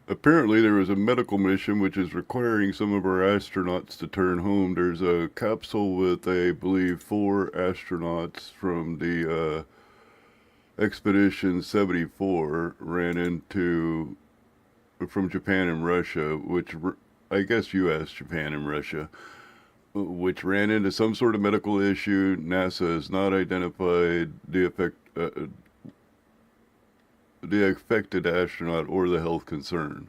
Apparently there was a medical mission which is requiring some of our astronauts to turn home. There's a capsule with, I believe, 4 astronauts from the Expedition 74 ran into from Japan and Russia, which I guess U.S., Japan, and Russia, which ran into some sort of medical issue. NASA has not identified the affected astronaut or the health concern.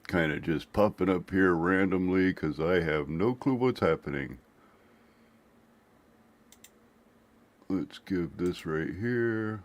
Kind of just popping up here randomly because I have no clue what's happening. Let's give this right here.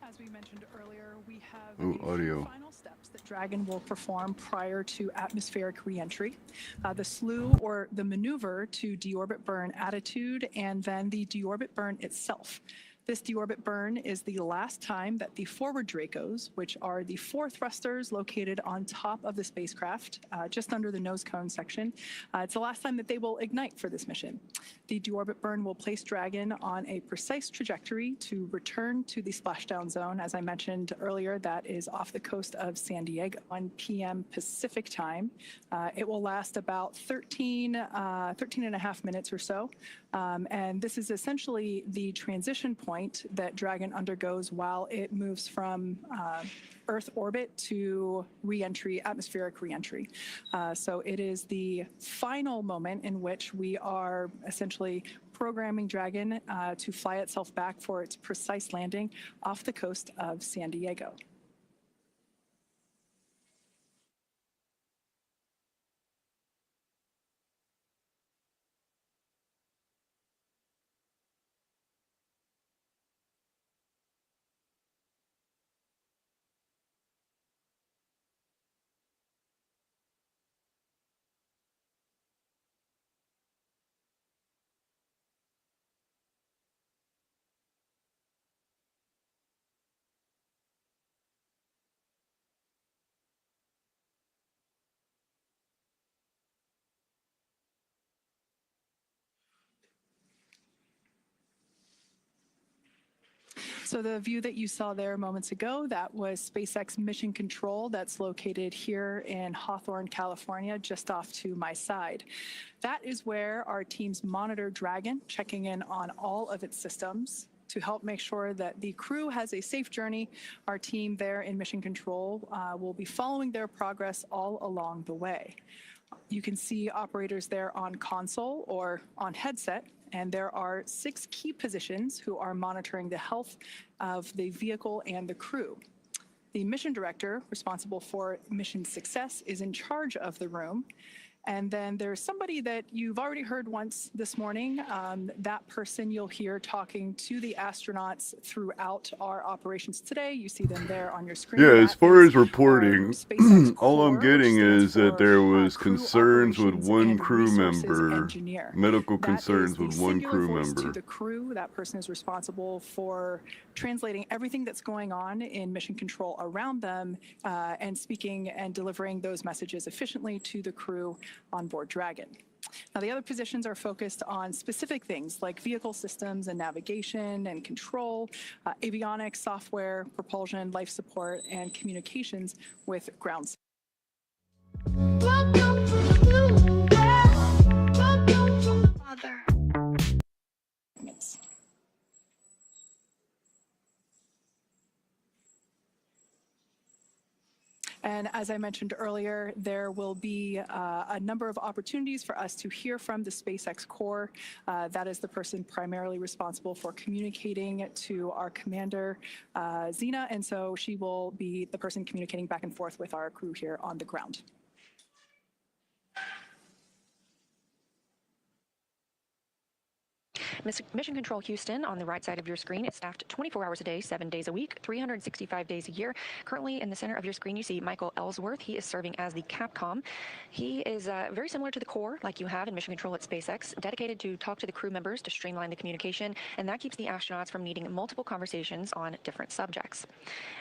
As we mentioned earlier, we have audio. final steps that Dragon will perform prior to atmospheric reentry. The slew or the maneuver to deorbit burn attitude and then the deorbit burn itself. This deorbit burn is the last time that the forward Dracos, which are the 4 thrusters located on top of the spacecraft, just under the nose cone section, it's the last time that they will ignite for this mission. The deorbit burn will place Dragon on a precise trajectory to return to the splashdown zone. As I mentioned earlier, that is off the coast of San Diego, 1 p.m. Pacific time. It will last about 13 and a half minutes or so. And this is essentially the transition point that Dragon undergoes while it moves from Earth orbit to reentry, atmospheric reentry. So it is the final moment in which we are essentially programming Dragon to fly itself back for its precise landing off the coast of San Diego. So the view that you saw there moments ago, that was SpaceX Mission Control that's located here in Hawthorne, California, just off to my side. That is where our teams monitor Dragon, checking in on all of its systems to help make sure that the crew has a safe journey. Our team there in Mission Control will be following their progress all along the way. You can see operators there on console or on headset, and there are 6 key positions who are monitoring the health of the vehicle and the crew. The mission director, responsible for mission success, is in charge of the room. And then there's somebody that you've already heard once this morning. That person you'll hear talking to the astronauts throughout our operations today. You see them there on your screen. Yeah, as far as Our reporting, SpaceX all I'm Core, which getting stands is that for, there was Crew concerns with Operations one and crew Resources member, Engineer. medical That is concerns the with one singular crew voice member. to the crew. That person is responsible for translating everything that's going on in mission control around them and speaking and delivering those messages efficiently to the crew on board Dragon. Now, the other positions are focused on specific things like vehicle systems and navigation and control, avionics, software, propulsion, life support, and communications with ground. And as I mentioned earlier, there will be a number of opportunities for us to hear from the SpaceX Core. That is the person primarily responsible for communicating to our commander, Xena, and so she will be the person communicating back and forth with our crew here on the ground. Mission Control Houston on the right side of your screen is staffed 24 hours a day, 7 days a week, 365 days a year. Currently in the center of your screen, you see Michael Ellsworth. He is serving as the Capcom. He is very similar to the core like you have in Mission Control at SpaceX, dedicated to talk to the crew members to streamline the communication, and that keeps the astronauts from needing multiple conversations on different subjects.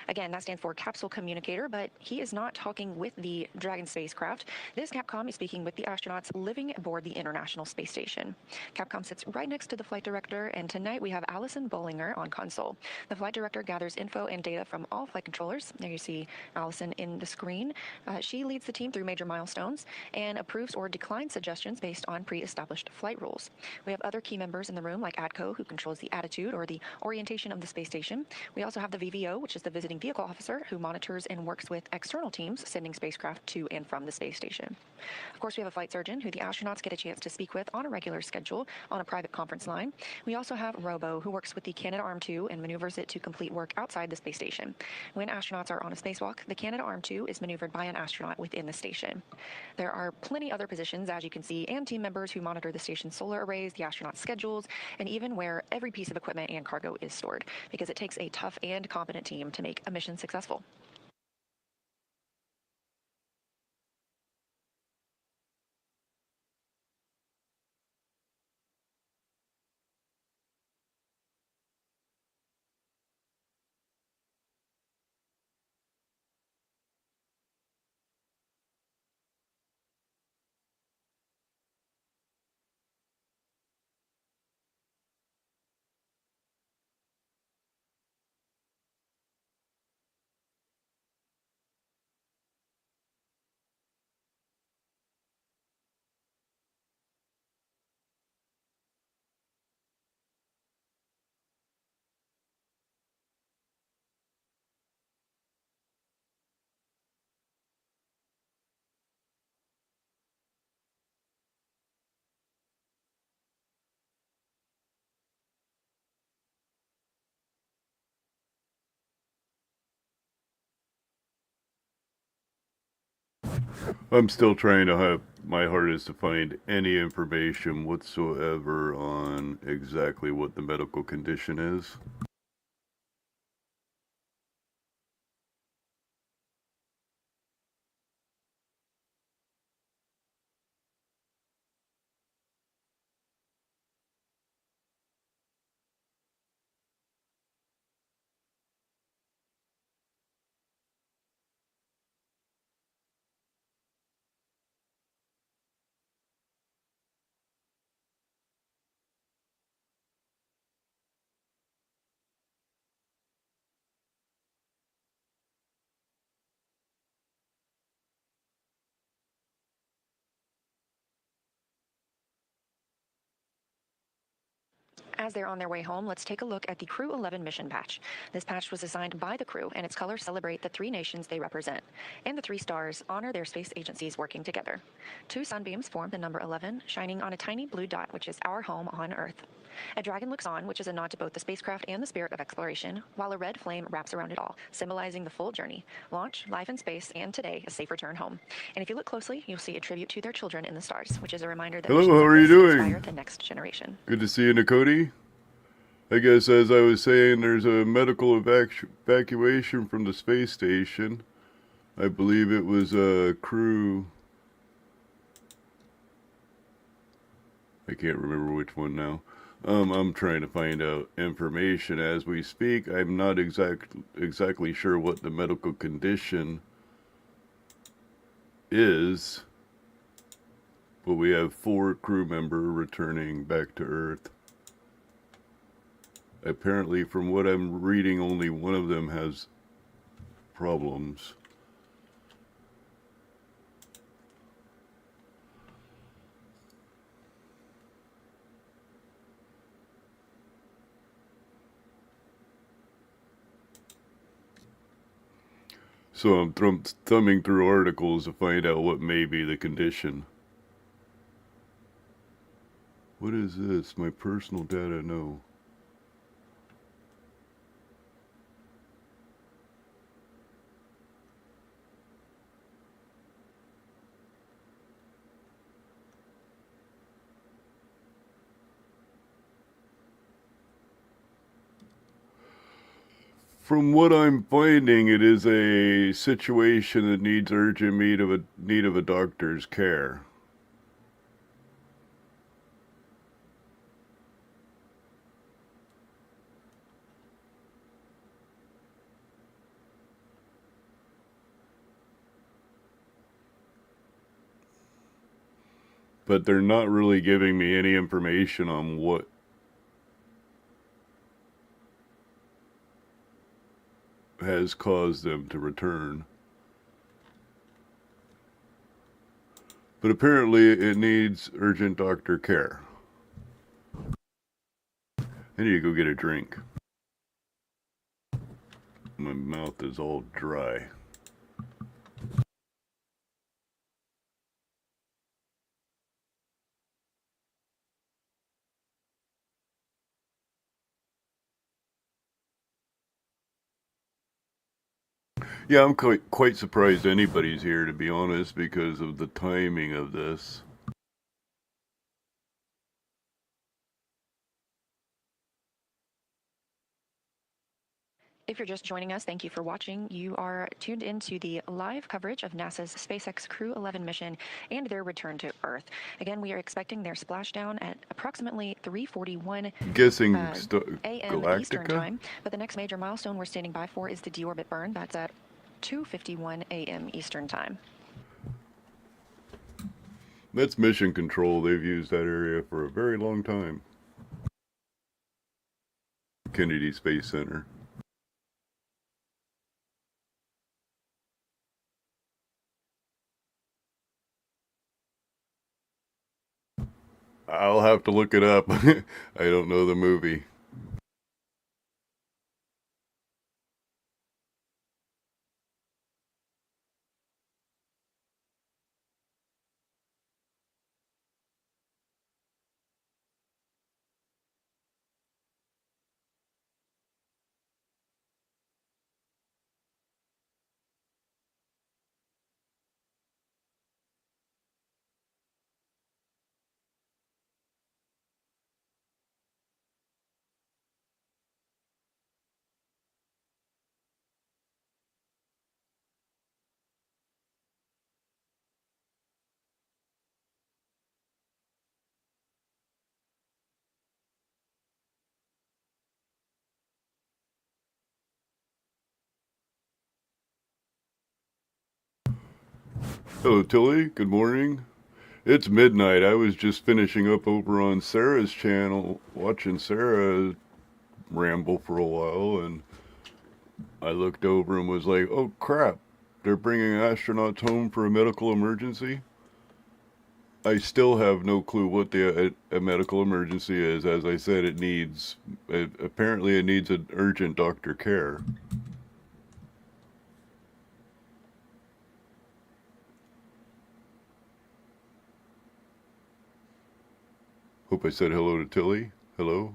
Again, that stands for Capsule Communicator, but he is not talking with the Dragon spacecraft. This Capcom is speaking with the astronauts living aboard the International Space Station. Capcom sits right next to the flight director, and tonight we have Allison Bollinger on console. The flight director gathers info and data from all flight controllers. There you see Allison in the screen. She leads the team through major milestones and approves or declines suggestions based on pre-established flight rules. We have other key members in the room like ADCO, who controls the attitude or the orientation of the space station. We also have the VVO, which is the visiting vehicle officer, who monitors and works with external teams sending spacecraft to and from the space station. Of course, we have a flight surgeon who the astronauts get a chance to speak with on a regular schedule on a private conference line. We also have Robo, who works with the Canadarm2 and maneuvers it to complete work outside the space station. When astronauts are on a spacewalk, the Canadarm2 is maneuvered by an astronaut within the station. There are plenty other positions, as you can see, and team members who monitor the station's solar arrays, the astronauts' schedules, and even where every piece of equipment and cargo is stored, because it takes a tough and competent team to make a mission successful. I'm still trying to have my hardest to find any information whatsoever on exactly what the medical condition is. As they're on their way home, let's take a look at the Crew 11 mission patch. This patch was designed by the crew, and its colors celebrate the 3 nations they represent. And the 3 stars honor their space agencies working together. 2 sunbeams form the number 11, shining on a tiny blue dot, which is our home on Earth. A dragon looks on, which is a nod to both the spacecraft and the spirit of exploration, while a red flame wraps around it all, symbolizing the full journey: launch, life in space, and today, a safe return home. And if you look closely, you'll see a tribute to their children in the stars, which is a reminder that Hello, missions how like are you this doing? inspire the next generation. Good to see you, Nakoti. I guess, as I was saying, there's a medical evacuation from the space station. I believe it was a crew. I can't remember which one now. I'm trying to find out information as we speak. I'm not exactly sure what the medical condition is, but we have 4 crew members returning back to Earth. Apparently, from what I'm reading, only one of them has problems. So I'm thumbing through articles to find out what may be the condition. What is this? My personal data? No. From what I'm finding, it is a situation that needs urgent need of a doctor's care. But they're not really giving me any information on what has caused them to return. But apparently it needs urgent doctor care. I need to go get a drink. My mouth is all dry. Yeah, I'm quite surprised anybody's here, to be honest, because of the timing of this. If you're just joining us, thank you for watching. You are tuned into the live coverage of NASA's SpaceX Crew 11 mission and their return to Earth. Again, we are expecting their splashdown at approximately 3:41 Guessing a.m. Eastern Galactica? Time. But the next major milestone we're standing by for is the deorbit burn. That's at 2:51 a.m. Eastern Time. That's mission control. They've used that area for a very long time. Kennedy Space Center. I'll have to look it up. I don't know the movie. Hello, Tilly. Good morning. It's midnight. I was just finishing up over on Sarah's channel, watching Sarah ramble for a while, and I looked over and was like, oh crap, they're bringing astronauts home for a medical emergency? I still have no clue what a medical emergency is. As I said, apparently it needs an urgent doctor care. Hope I said hello to Tilly. Hello.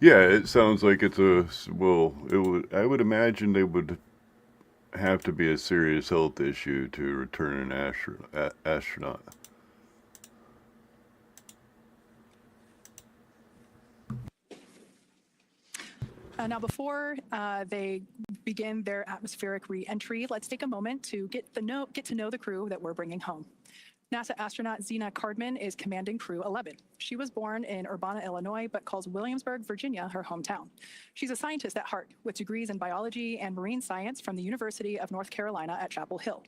Yeah, it sounds like it's I would imagine they would have to be a serious health issue to return an astronaut. Now, before they begin their atmospheric re-entry, let's take a moment to get to know the crew that we're bringing home. NASA astronaut Zena Cardman is commanding Crew 11. She was born in Urbana, Illinois, but calls Williamsburg, Virginia, her hometown. She's a scientist at heart, with degrees in biology and marine science from the University of North Carolina at Chapel Hill.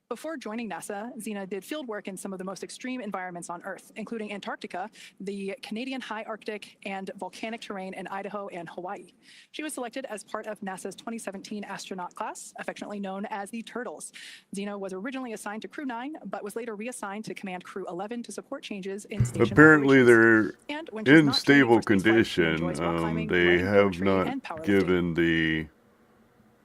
Before joining NASA, Zena did field work in some of the most extreme environments on Earth, including Antarctica, the Canadian high Arctic, and volcanic terrain in Idaho and Hawaii. She was selected as part of NASA's 2017 astronaut class, affectionately known as the Turtles. Zena was originally assigned to Crew 9, but was later reassigned to command Crew 11 to support changes in station Apparently operations. they're And when she's in not stable training for spaceflight, she condition. enjoys rock climbing, They running, have poetry, not and powerlifting. given the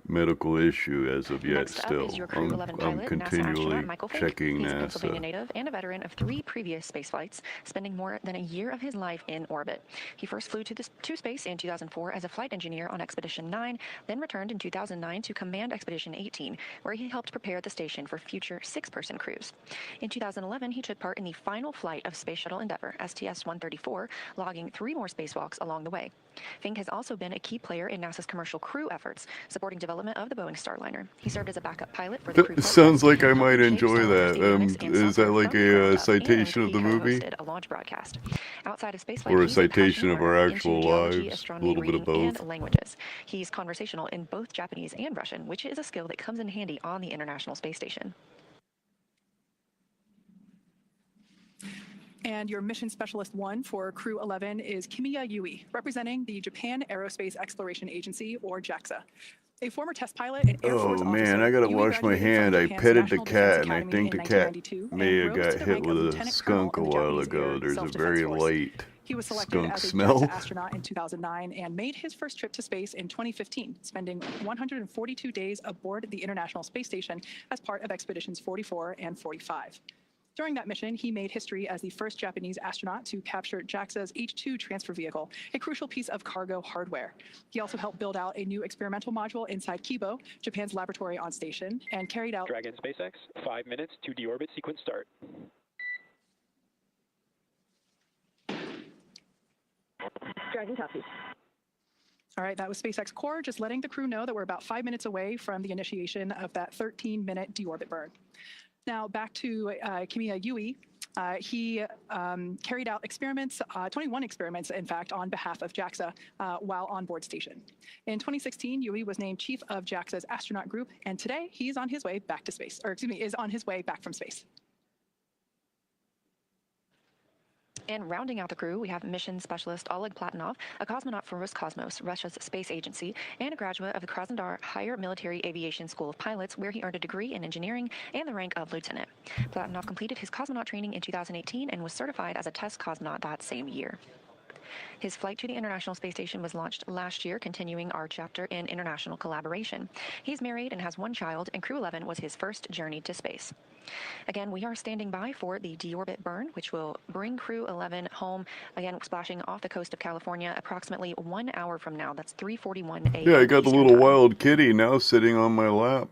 medical issue as of yet. Next up is Still, your Crew 11 I'm pilot, NASA continually astronaut Michael Fink. checking He's a Pennsylvania NASA. native and a veteran of 3 previous space flights, spending more than a year of his life in orbit. He first flew to space in 2004 as a flight engineer on Expedition 9, then returned in 2009 to command Expedition 18, where he helped prepare the station for future 6-person crews. In 2011, he took part in the final flight of Space Shuttle Endeavour, STS-134, logging 3 more spacewalks along the way. Fink has also been a key player in NASA's commercial crew efforts, supporting development of the Boeing Starliner. He served as a backup pilot for the crew flight Sounds test, like I might helping shape enjoy Starliner's that. avionics and Is that software like from the ground a up, citation and of the he movie? co-hosted a launch broadcast. Outside of spaceflight, Or a he's a citation passionate of learner our into actual geology, lives? A astronomy, little bit of reading, and both. languages. He's conversational in both Japanese and Russian, which is a skill that comes in handy on the International Space Station. And your Mission Specialist 1 for Crew 11 is Kimiya Yui, representing the Japan Aerospace Exploration Agency, or JAXA. A former test pilot and Air Force Oh officer, man, I gotta Yui wash my graduated from hand. I Japan's petted the National Defense cat, and I Academy think in the cat 1992 may and have rose got to the hit rank of with a lieutenant colonel skunk in a the while Japanese ago. Air There's a Self-Defense very Force. light He was selected skunk as a smell. JAXA astronaut in 2009 and made his first trip to space in 2015, spending 142 days aboard the International Space Station as part of Expeditions 44 and 45. During that mission, he made history as the first Japanese astronaut to capture JAXA's H-2 transfer vehicle, a crucial piece of cargo hardware. He also helped build out a new experimental module inside Kibo, Japan's laboratory on station, and carried out Dragon SpaceX, 5 minutes to deorbit sequence start. Dragon copy. All right, that was SpaceX Core, just letting the crew know that we're about 5 minutes away from the initiation of that 13-minute deorbit burn. Now back to Kimiya Yui. He carried out experiments, 21 experiments, in fact, on behalf of JAXA while on board station. In 2016, Yui was named chief of JAXA's astronaut group, and today he's on his way back to space, or excuse me, is on his way back from space. And rounding out the crew, we have mission specialist Oleg Platonov, a cosmonaut from Roscosmos, Russia's space agency, and a graduate of the Krasnodar Higher Military Aviation School of Pilots, where he earned a degree in engineering and the rank of lieutenant. Platonov completed his cosmonaut training in 2018 and was certified as a test cosmonaut that same year. His flight to the International Space Station was launched last year, continuing our chapter in international collaboration. He's married and has 1 child, and Crew 11 was his first journey to space. Again, we are standing by for the deorbit burn, which will bring Crew 11 home, again, splashing off the coast of California approximately 1 hour from now. That's 3:41 a.m. Yeah, I got the Eastern little Time. wild kitty now sitting on my lap.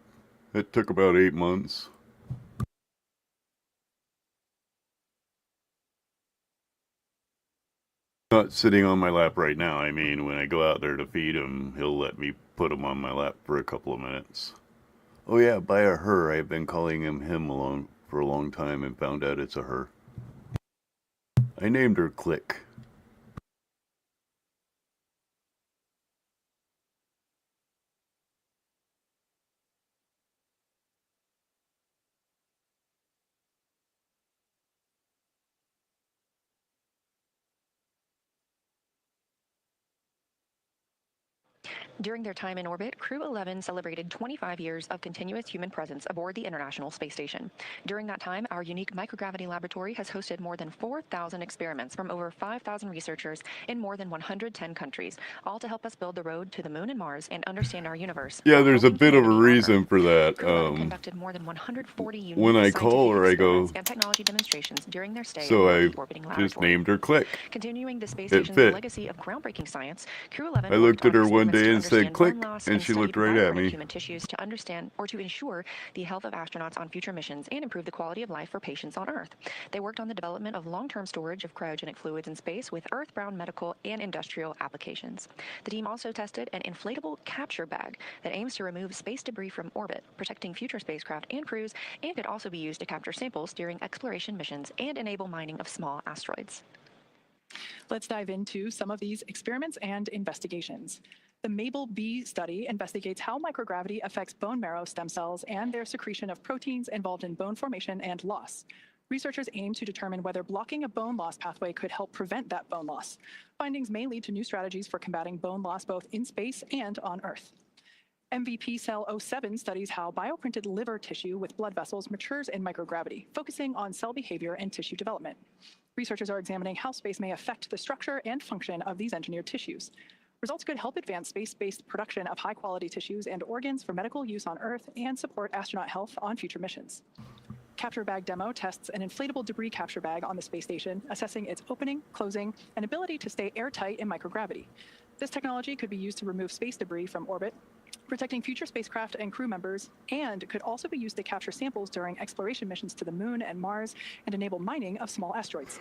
It took about 8 months. Not sitting on my lap right now. I mean, when I go out there to feed him, he'll let me put him on my lap for a couple of minutes. Oh yeah, by a her. I've been calling him alone for a long time and found out it's a her. I named her Click. During their time in orbit, Crew 11 celebrated 25 years of continuous human presence aboard the International Space Station. During that time, our unique microgravity laboratory has hosted more than 4,000 experiments from over 5,000 researchers in more than 110 countries, all to help us build the road to the moon and Mars and understand our universe. Yeah, while there's a helping bit of a humanity on Earth. reason for that. Crew 11 conducted more than 140 unique When I scientific call her, I go, experiments and technology demonstrations during their stay so aboard I the orbiting just laboratory. named her Click. Continuing the space It station's fit. legacy of groundbreaking science, Crew 11 I worked looked at on her one experiments day to and said, understand "Click," bone loss and and she studied looked right at bioprint of me. human tissues to understand or to ensure the health of astronauts on future missions and improve the quality of life for patients on Earth. They worked on the development of long-term storage of cryogenic fluids in space with Earth-bound medical and industrial applications. The team also tested an inflatable capture bag that aims to remove space debris from orbit, protecting future spacecraft and crews, and could also be used to capture samples during exploration missions and enable mining of small asteroids. Let's dive into some of these experiments and investigations. The MABEL-B study investigates how microgravity affects bone marrow stem cells and their secretion of proteins involved in bone formation and loss. Researchers aim to determine whether blocking a bone loss pathway could help prevent that bone loss. Findings may lead to new strategies for combating bone loss both in space and on Earth. MVP Cell 07 studies how bioprinted liver tissue with blood vessels matures in microgravity, focusing on cell behavior and tissue development. Researchers are examining how space may affect the structure and function of these engineered tissues. Results could help advance space-based production of high-quality tissues and organs for medical use on Earth and support astronaut health on future missions. Capture Bag Demo tests an inflatable debris capture bag on the space station, assessing its opening, closing, and ability to stay airtight in microgravity. This technology could be used to remove space debris from orbit, protecting future spacecraft and crew members, and could also be used to capture samples during exploration missions to the Moon and Mars and enable mining of small asteroids.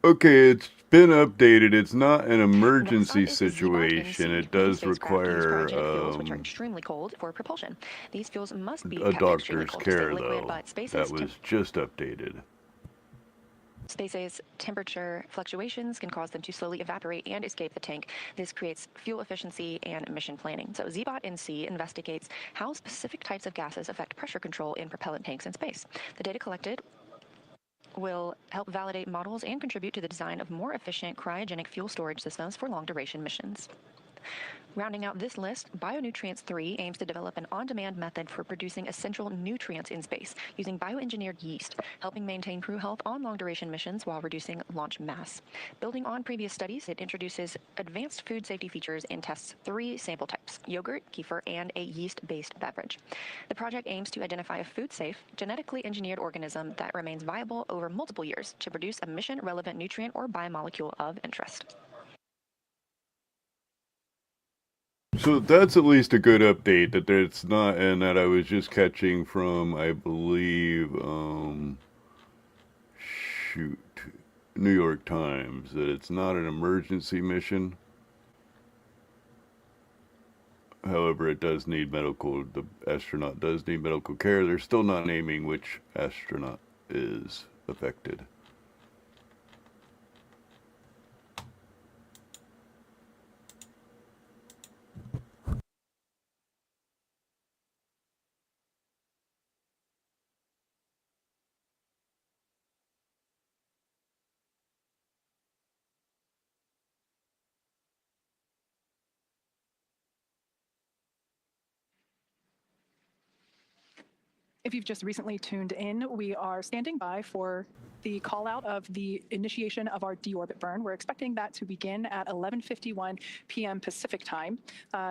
Okay, it's been updated. It's not an emergency Next up is the Zebot situation. NC. It does These spacecraft use require cryogenic fuels, which are extremely cold for propulsion. These fuels must be a kept extremely doctor's cold to stay care, liquid, though. but That was just updated. Space's temperature fluctuations can cause them to slowly evaporate and escape the tank. This creates fuel efficiency and mission planning. So Zebot NC investigates how specific types of gases affect pressure control in propellant tanks in space. The data collected will help validate models and contribute to the design of more efficient cryogenic fuel storage systems for long-duration missions. Rounding out this list, Bionutrients 3 aims to develop an on-demand method for producing essential nutrients in space using bioengineered yeast, helping maintain crew health on long-duration missions while reducing launch mass. Building on previous studies, it introduces advanced food safety features and tests 3 sample types: yogurt, kefir, and a yeast-based beverage. The project aims to identify a food-safe, genetically engineered organism that remains viable over multiple years to produce a mission-relevant nutrient or biomolecule of interest. So that's at least a good update that it's not, and that I was just catching from, I believe, New York Times, that it's not an emergency mission. However, it does need the astronaut does need medical care. They're still not naming which astronaut is affected. If you've just recently tuned in, we are standing by for the call out of the initiation of our deorbit burn. We're expecting that to begin at 11:51 p.m. Pacific time.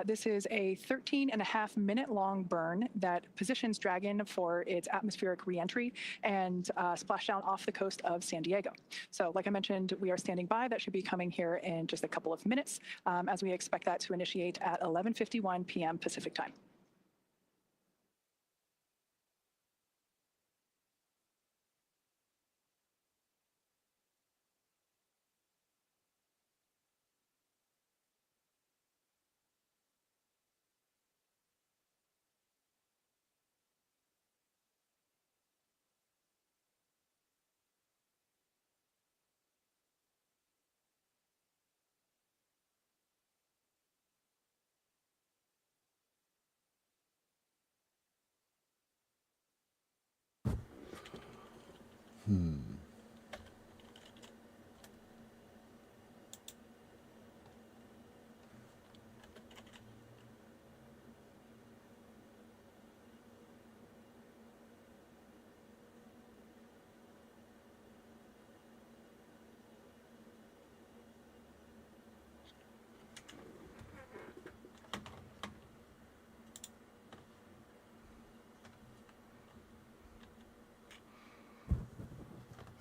This is a 13.5-minute long burn that positions Dragon for its atmospheric reentry and splashdown off the coast of San Diego. So like I mentioned, we are standing by. That should be coming here in just a couple of minutes as we expect that to initiate at 11:51 p.m. Pacific time.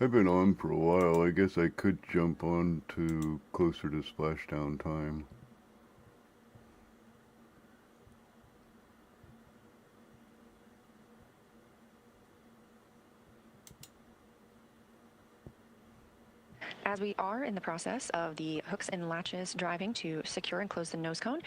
I've been on for a while. I guess I could jump on to closer to splashdown time. As we are in the process of the hooks and latches driving to secure and close the nose cone,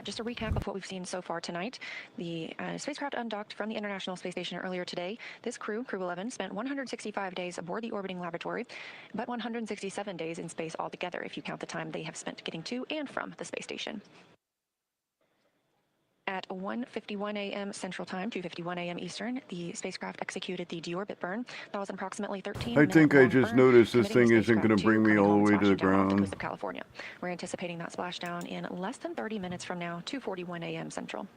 just a recap of what we've seen so far tonight. The spacecraft undocked from the International Space Station earlier today. This crew 11, spent 165 days aboard the orbiting laboratory, but 167 days in space altogether if you count the time they have spent getting to and from the space station. At 1:51 a.m. Central Time, 2:51 a.m. Eastern, the spacecraft executed the deorbit burn. That was an approximately 13 I minute think I long just burn, noticed this committing the thing isn't spacecraft going to bring me coming all home the way and to the splashing down off the ground. coast of California. We're anticipating that splashdown in less than 30 minutes from now, 2:41 a.m. Central.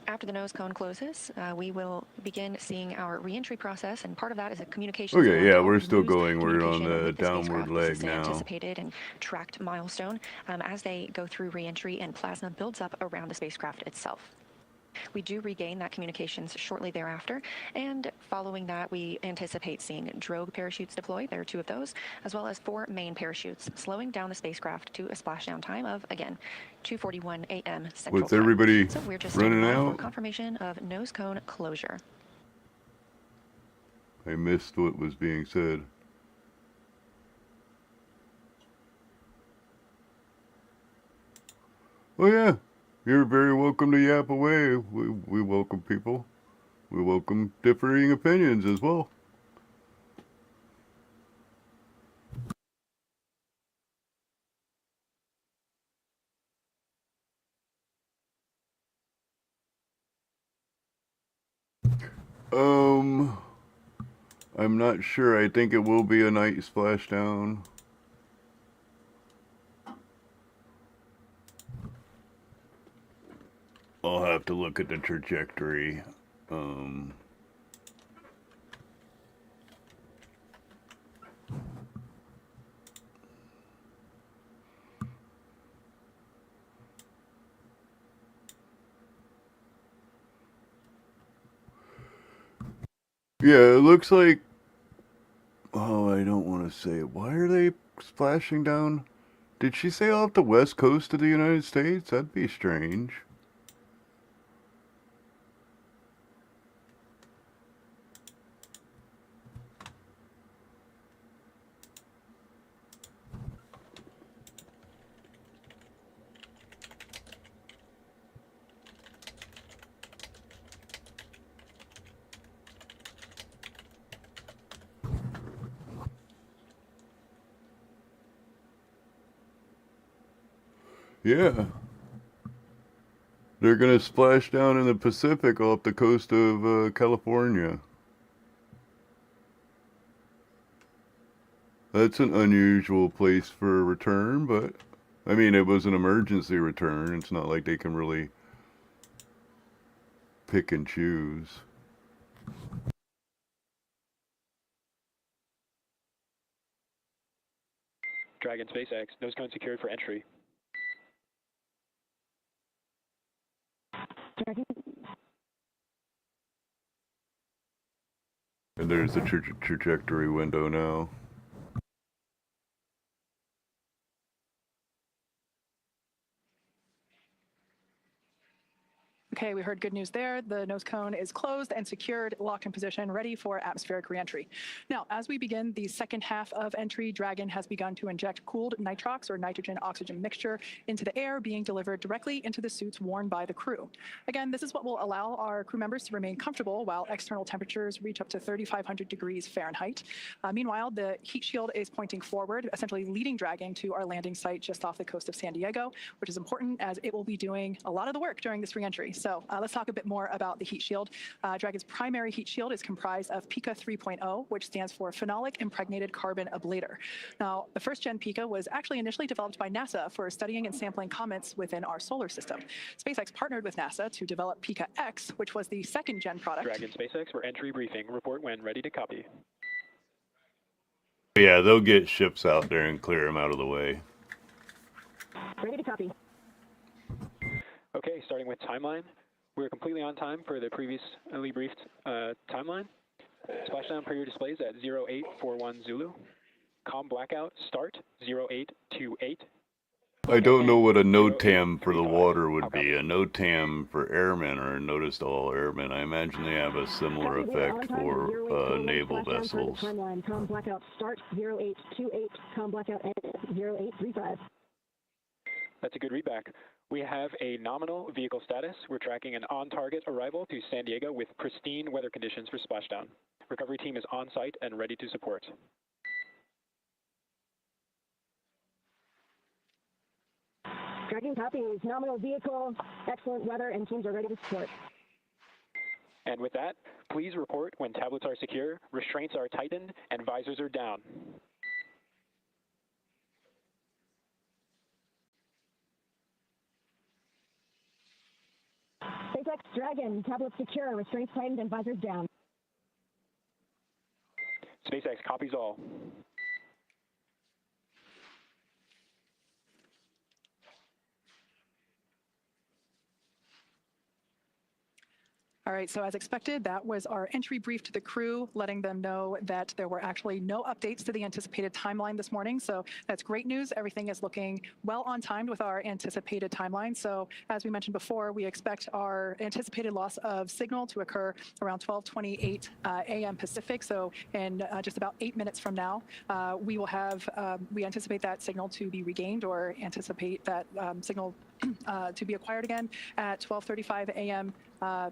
After the nose cone closes, we will begin seeing our reentry process, and part of that is a communications Okay, going yeah, to help we're still lose going. We're on communication the with the downward spacecraft. leg This is an now. anticipated and tracked milestone as they go through reentry and plasma builds up around the spacecraft itself. We do regain that communications shortly thereafter, and following that, we anticipate seeing drogue parachutes deploy. There are 2 of those, as well as 4 main parachutes, slowing down the spacecraft to a splashdown time of, again, 2:41 a.m. Central With Time. everybody So we're just running standing by for out, confirmation of nose cone closure. I missed what was being said. Oh yeah, you're very welcome to yap away. We welcome people. We welcome differing opinions as well. Um, I'm not sure. I think it will be a night splashdown. I'll have to look at the trajectory. Yeah, it looks like. Oh, I don't want to say it. Why are they splashing down? Did she say off the west coast of the United States? That'd be strange. Yeah. They're gonna splash down in the Pacific off the coast of California. That's an unusual place for a return, but I mean, it was an emergency return. It's not like they can really pick and choose. Dragon SpaceX, nose cone secured for entry. Dragon. And there's the trajectory window now. Okay, we heard good news there. The nose cone is closed and secured, locked in position, ready for atmospheric reentry. Now, as we begin the second half of entry, Dragon has begun to inject cooled nitrox or nitrogen-oxygen mixture into the air, being delivered directly into the suits worn by the crew. Again, this is what will allow our crew members to remain comfortable while external temperatures reach up to 3,500 degrees Fahrenheit. Meanwhile, the heat shield is pointing forward, essentially leading Dragon to our landing site just off the coast of San Diego, which is important as it will be doing a lot of the work during this reentry. So let's talk a bit more about the heat shield. Dragon's primary heat shield is comprised of Pica 3.0, which stands for Phenolic Impregnated Carbon Ablator. Now, the first gen Pica was actually initially developed by NASA for studying and sampling comets within our solar system. SpaceX partnered with NASA to develop Pica X, which was the second gen product. Dragon SpaceX for entry briefing. Report when ready to copy. Yeah, they'll get ships out there and clear them out of the way. Ready to copy. Okay, starting with timeline. We're completely on time for the previously briefed timeline. Splashdown per your displays at 0841 Zulu. Com blackout start 0828. I don't know what a NOTAM for the 0835. water would I'll be. A NOTAM for airmen or a notice to all airmen. I imagine they have a similar Copy, we are effect on time for 0841 naval splashdown per the vessels. timeline. Com blackout start 0828. Com blackout end 0835. That's a good readback. We have a nominal vehicle status. We're tracking an on-target arrival to San Diego with pristine weather conditions for splashdown. Recovery team is on site and ready to support. Dragon copies. Nominal vehicle, excellent weather, and teams are ready to support. And with that, please report when tablets are secure, restraints are tightened, and visors are down. SpaceX Dragon, tablet secure, restraints tightened, and visors down. SpaceX copies all. All right, so as expected, that was our entry brief to the crew, letting them know that there were actually no updates to the anticipated timeline this morning. So that's great news. Everything is looking well on time with our anticipated timeline. So as we mentioned before, we expect our anticipated loss of signal to occur around 12:28 a.m. Pacific. So in just about 8 minutes from now, we will have, we anticipate that signal to be regained, or anticipate that signal to be acquired again at 12:35 a.m.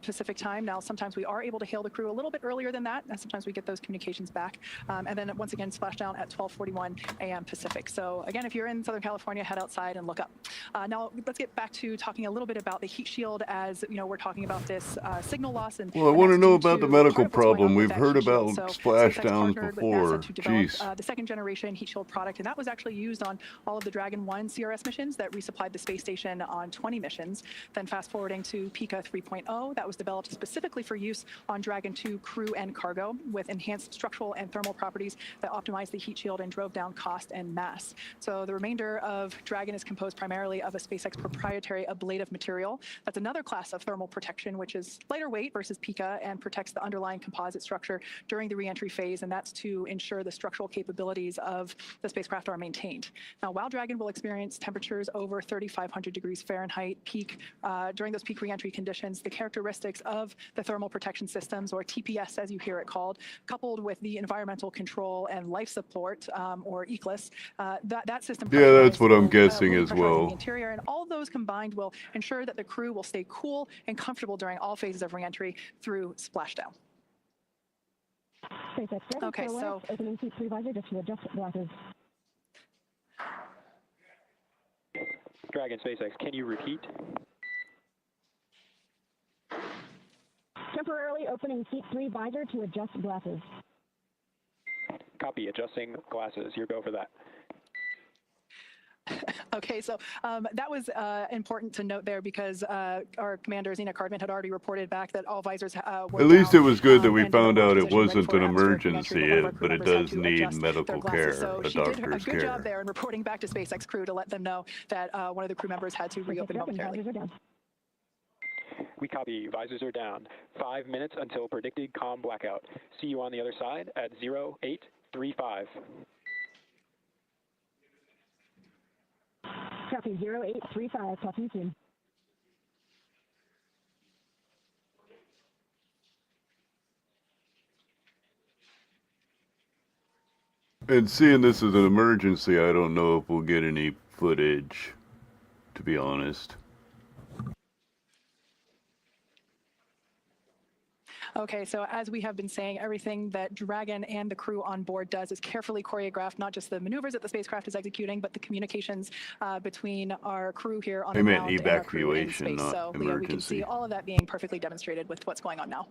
Pacific time. Now, sometimes we are able to hail the crew a little bit earlier than that, and sometimes we get those communications back. And then once again, splashdown at 12:41 a.m. Pacific. So again, if you're in Southern California, head outside and look up. Now, let's get back to talking a little bit about the heat shield, as you know, we're talking about this signal loss. Well, I want to know about the medical problem. We've heard about splashdowns before. Jeez. The second generation heat shield product, and that was actually used on all of the Dragon 1 CRS missions that resupplied the space station on 20 missions. Then fast forwarding to Pika 3.0, that was developed specifically for use on Dragon 2 crew and cargo, with enhanced structural and thermal properties that optimized the heat shield and drove down cost and mass. So the remainder of Dragon is composed primarily of a SpaceX proprietary ablative material. That's another class of thermal protection, which is lighter weight versus Pika and protects the underlying composite structure during the reentry phase, and that's to ensure the structural capabilities of the spacecraft are maintained. Now, while Dragon will experience temperatures over 3,500 degrees Fahrenheit peak during those peak reentry conditions, the characteristics of the thermal protection systems, or TPS as you hear it called, coupled with the environmental control and life support, or ECLIS, that system. Yeah, that's what I'm guessing as well. The interior, and all those combined will ensure that the crew will stay cool and comfortable during all phases of reentry through splashdown. SpaceX Dragon, Okay, so opening seat 3 visor just to adjust glasses. Dragon, SpaceX, can you repeat? Temporarily opening seat 3 visor to adjust glasses. Copy, adjusting glasses. Your go for that. Okay, so that was important to note there, because our commander, Zena Cardman, had already reported back that all visors were At least down, it was good that we and found out it position ready wasn't for an atmospheric emergency, reentry, but one of our crew but it members had does to need adjust medical their glasses. care, So a she did a doctor's good care. job there in reporting back to SpaceX crew to let them know that one of the crew members had to reopen momentarily. Visors are down. We copy. Visors are down. 5 minutes until predicted calm blackout. See you on the other side at 0835. Copy 0835. Talk to you soon. And seeing this as an emergency, I don't know if we'll get any footage, to be honest. Okay, so as we have been saying, everything that Dragon and the crew on board does is carefully choreographed, not just the maneuvers that the spacecraft is executing, but the communications between our crew here on the ground and our crew in evacuation, space. not So, Leo, we can see emergency. all of that being perfectly demonstrated with what's going on now.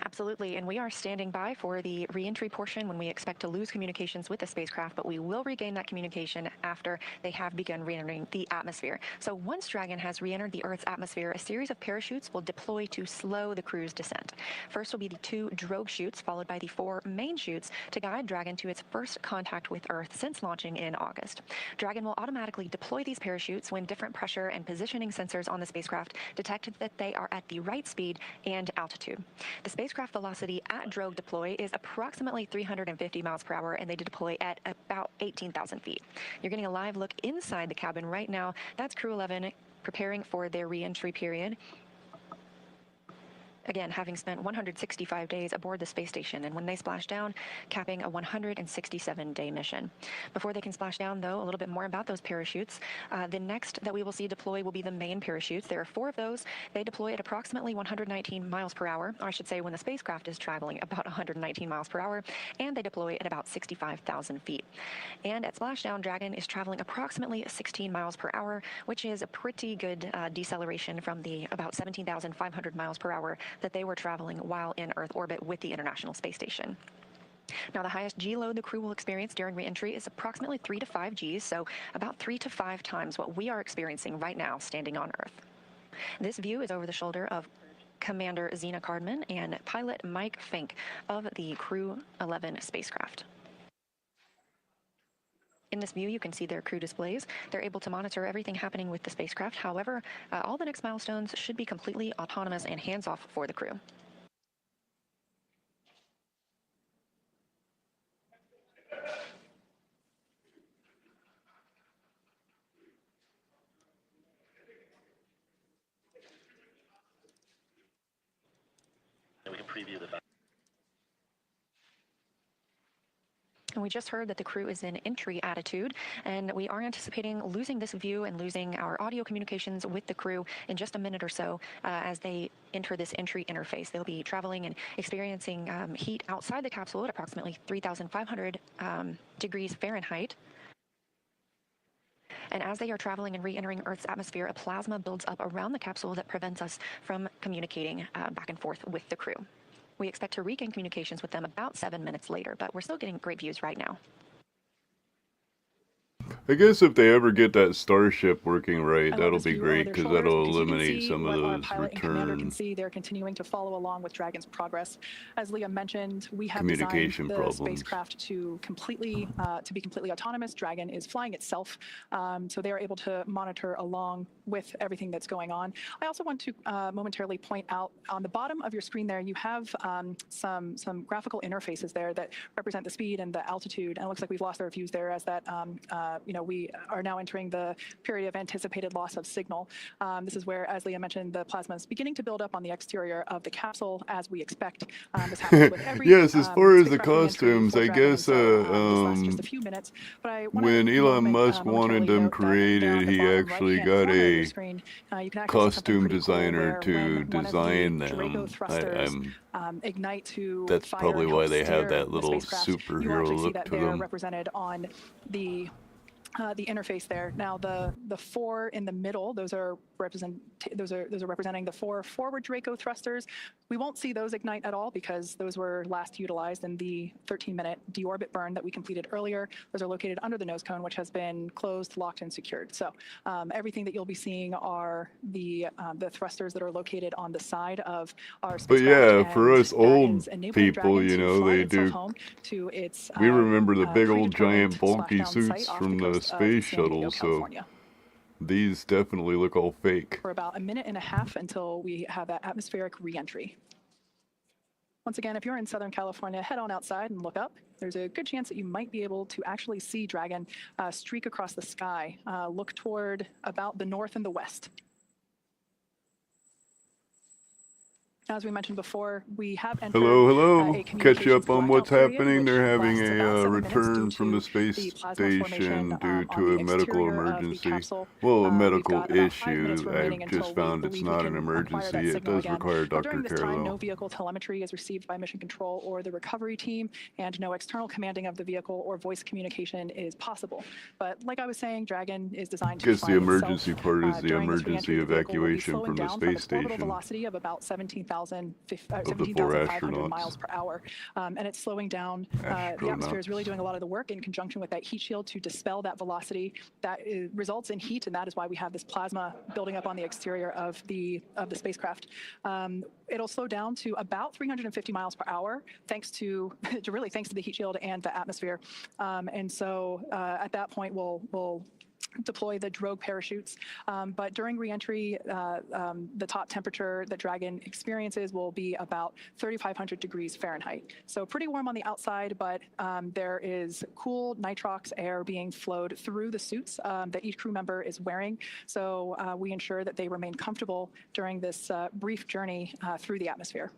Absolutely, and we are standing by for the reentry portion when we expect to lose communications with the spacecraft, but we will regain that communication after they have begun re-entering the atmosphere. So once Dragon has re-entered the Earth's atmosphere, a series of parachutes will deploy to slow the crew's descent. First will be the 2 drogue chutes, followed by the 4 main chutes to guide Dragon to its first contact with Earth since launching in August. Dragon will automatically deploy these parachutes when different pressure and positioning sensors on the spacecraft detect that they are at the right speed and altitude. The spacecraft velocity at drogue deploy is approximately 350 miles per hour, and they deploy at about 18,000 feet. You're getting a live look inside the cabin right now. That's Crew 11 preparing for their re-entry period. Again, having spent 165 days aboard the space station, and when they splash down, capping a 167-day mission. Before they can splash down, though, a little bit more about those parachutes. The next that we will see deploy will be the main parachutes. There are 4 of those. They deploy at approximately 119 miles per hour, or I should say when the spacecraft is traveling about 119 miles per hour, and they deploy at about 65,000 feet. And at splashdown, Dragon is traveling approximately 16 miles per hour, which is a pretty good deceleration from the about 17,500 miles per hour that they were traveling while in Earth orbit with the International Space Station. Now, the highest G load the crew will experience during reentry is approximately 3 to 5 Gs, so about 3 to 5 times what we are experiencing right now standing on Earth. This view is over the shoulder of Commander Zena Cardman and pilot Mike Fink of the Crew 11 spacecraft. In this view, you can see their crew displays. They're able to monitor everything happening with the spacecraft. However, all the next milestones should be completely autonomous and hands-off for the crew. And we can preview the And we just heard that the crew is in entry attitude, and we are anticipating losing this view and losing our audio communications with the crew in just a minute or so as they enter this entry interface. They'll be traveling and experiencing heat outside the capsule at approximately 3,500 degrees Fahrenheit. And as they are traveling and re-entering Earth's atmosphere, a plasma builds up around the capsule that prevents us from communicating back and forth with the crew. We expect to regain communications with them about 7 minutes later, but we're still getting great views right now. I guess if they ever get that starship working right, I love that'll this be view over great their because shoulders that'll because you can eliminate see some of what our those pilot and commander can return see. They're continuing to follow along with Dragon's progress. As Leah mentioned, we have communication designed the problems. spacecraft to be completely autonomous. Dragon is flying itself, so they are able to monitor along with everything that's going on. I also want to momentarily point out on the bottom of your screen there, you have some graphical interfaces there that represent the speed and the altitude. And it looks like we've lost our views there as that we are now entering the period of anticipated loss of signal. This is where, as Leah mentioned, the plasma is beginning to build up on the exterior of the capsule, as we expect. This happens with every Yes, as far as the spacecraft re-entry costumes, for I Dragon, guess so, this lasts just a few minutes. But I want when Elon Musk wanted momentarily them note that there created, on the he bottom actually right-hand got corner of your a screen, you can actually see something costume pretty cool designer where to when one of the design Draco them. thrusters ignite to That's fire probably and why help they have steer that the little spacecraft, you will actually superhero see look that to they're them. represented on the interface there. Now the four in the middle, those are representing the four forward Draco thrusters. We won't see those ignite at all because those were last utilized in the 13-minute deorbit burn that we completed earlier. Those are located under the nose cone, which has been closed, locked, and secured. So everything that you'll be seeing are the thrusters that are located on the side of our But spacecraft. yeah, for and us that old is enabling people, Dragon you to know, fly they itself do. home to its We remember the big old predetermined giant bulky splashdown suits site off from the the coast of space San Diego, shuttle, so California. these definitely look all fake. For about a minute and a half until we have that atmospheric re-entry. Once again, if you're in Southern California, head on outside and look up. There's a good chance that you might be able to actually see Dragon streak across the sky, look toward about the north and the west. As we mentioned before, we have entered Hello. a Catch you communications up on blackout what's period, happening. which They're having lasts about a 7 minutes due return from the to space the plasma formation station due on to the a medical exterior of the emergency. capsule. Well, a We've medical got about 5 minutes issue. remaining I've just until we found it's believe we not an can acquire that emergency. It signal does again. require Now, during Dr. this time, Care, no though. vehicle telemetry is received by mission control or the recovery team, and no external commanding of the vehicle or voice communication is possible. But like I was saying, Dragon is designed I to guess fly the itself. emergency part is the During this emergency re-entry, the vehicle will be evacuation slowing from the down from space its orbital station velocity of about 17,500 astronauts. miles per hour, and it's slowing down. The atmosphere is really doing a lot of the work in conjunction with that heat shield to dispel that velocity that results in heat, and that is why we have this plasma building up on the exterior of the spacecraft. It'll slow down to about 350 miles per hour, thanks to the heat shield and the atmosphere. And so at that point, we'll deploy the drogue parachutes. But during reentry, the top temperature that Dragon experiences will be about 3,500 degrees Fahrenheit. So pretty warm on the outside, but there is cool nitrox air being flowed through the suits that each crew member is wearing. So we ensure that they remain comfortable during this brief journey through the atmosphere.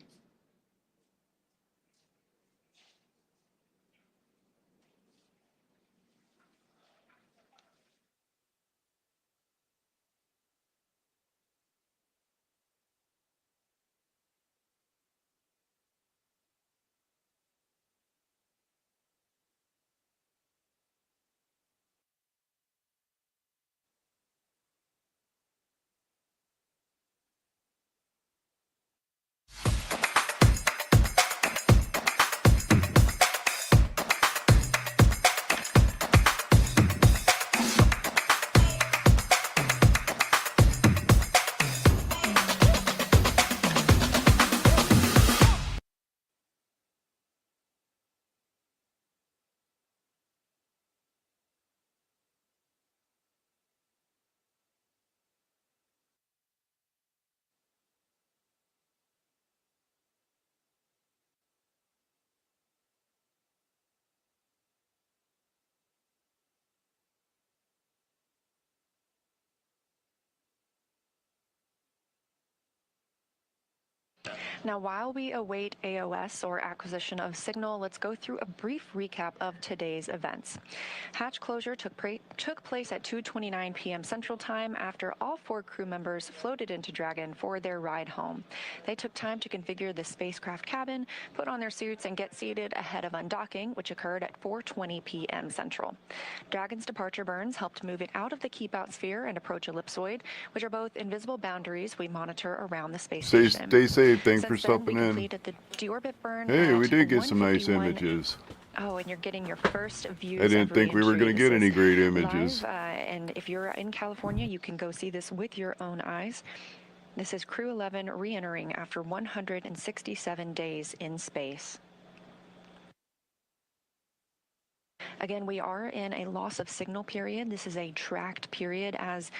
Now, while we await AOS or acquisition of signal, let's go through a brief recap of today's events. Hatch closure took place at 2:29 p.m. Central Time after all 4 crew members floated into Dragon for their ride home. They took time to configure the spacecraft cabin, put on their suits, and get seated ahead of undocking, which occurred at 4:20 p.m. Central. Dragon's departure burns helped move it out of the keep-out sphere and approach ellipsoid, which are both invisible boundaries we monitor around the space station. Stay safe. Thanks for Since then, we stopping in. completed the deorbit burn Hey, we at did get some nice 1:51. images. Oh, and you're getting your first views. I didn't of think we were re-entry. going to get This any is great images. live, and if you're in California, you can go see this with your own eyes. This is Crew 11 re-entering after 167 days in space. Again, we are in a loss of signal period. This is a tracked period as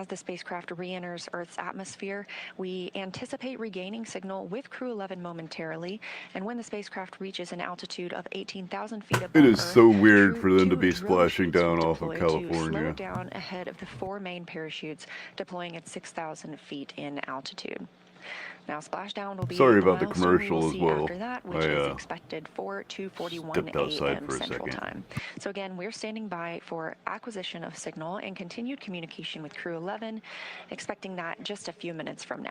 the spacecraft re-enters Earth's atmosphere. We anticipate regaining signal with Crew 11 momentarily, and when the spacecraft reaches an altitude of 18,000 feet above It is Earth, so weird Crew for them to 2 be drill splashing chutes will down off of deploy to slow California. down ahead of the 4 main parachutes, deploying at 6,000 feet in altitude. Now, splashdown will be Sorry the about the milestone we commercial will as see well. after that, which is expected for 2:41 stepped outside a.m. for a Central second. Time. So again, we're standing by for acquisition of signal and continued communication with Crew 11, expecting that just a few minutes from now.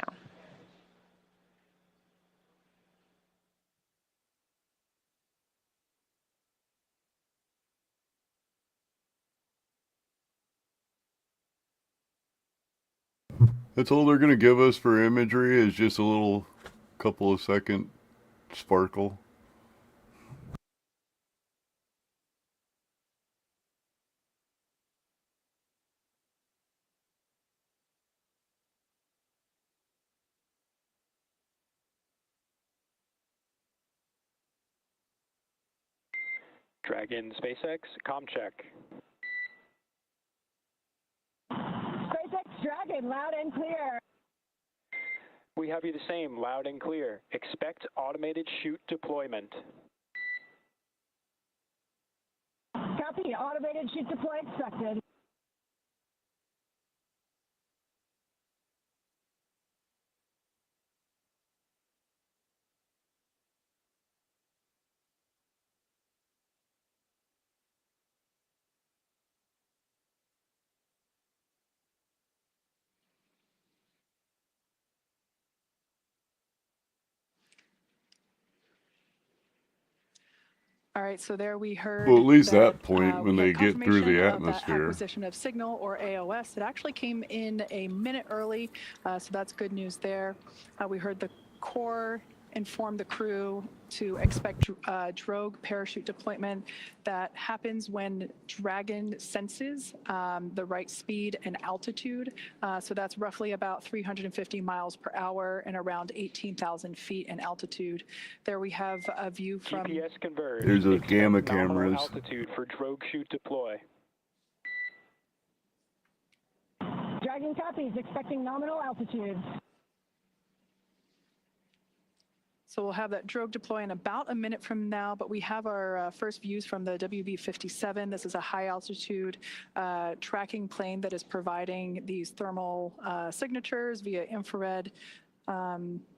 That's all they're going to give us for imagery is just a little couple of second sparkle. Dragon SpaceX, comm check. SpaceX Dragon, loud and clear. We have you the same, loud and clear. Expect automated chute deployment. Copy, automated chute deploy expected. All right, so there we heard Well, at least that point we when had they get through confirmation the of that atmosphere. acquisition of signal, or AOS. It actually came in a minute early, so that's good news there. We heard the core inform the crew to expect drogue parachute deployment that happens when Dragon senses the right speed and altitude. So that's roughly about 350 miles per hour and around 18,000 feet in altitude. There we have a view from... GPS converged. There's those Expect gamma nominal cameras. altitude for drogue chute deploy. Dragon copies, expecting nominal altitude. So we'll have that drogue deploy in about a minute from now, but we have our first views from the WB-57. This is a high-altitude tracking plane that is providing these thermal signatures via infrared.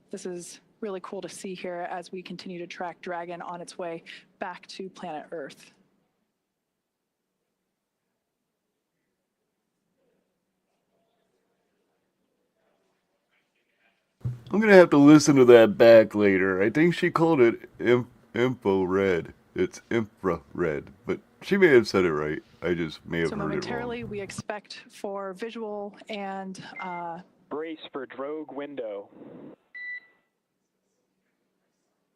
This is really cool to see here as we continue to track Dragon on its way back to planet Earth. I'm going to have to listen to that back later. I think she called it infrared. It's infrared, but she may have said it right. I just may have So heard it wrong. momentarily, we expect for visual and Brace for drogue window.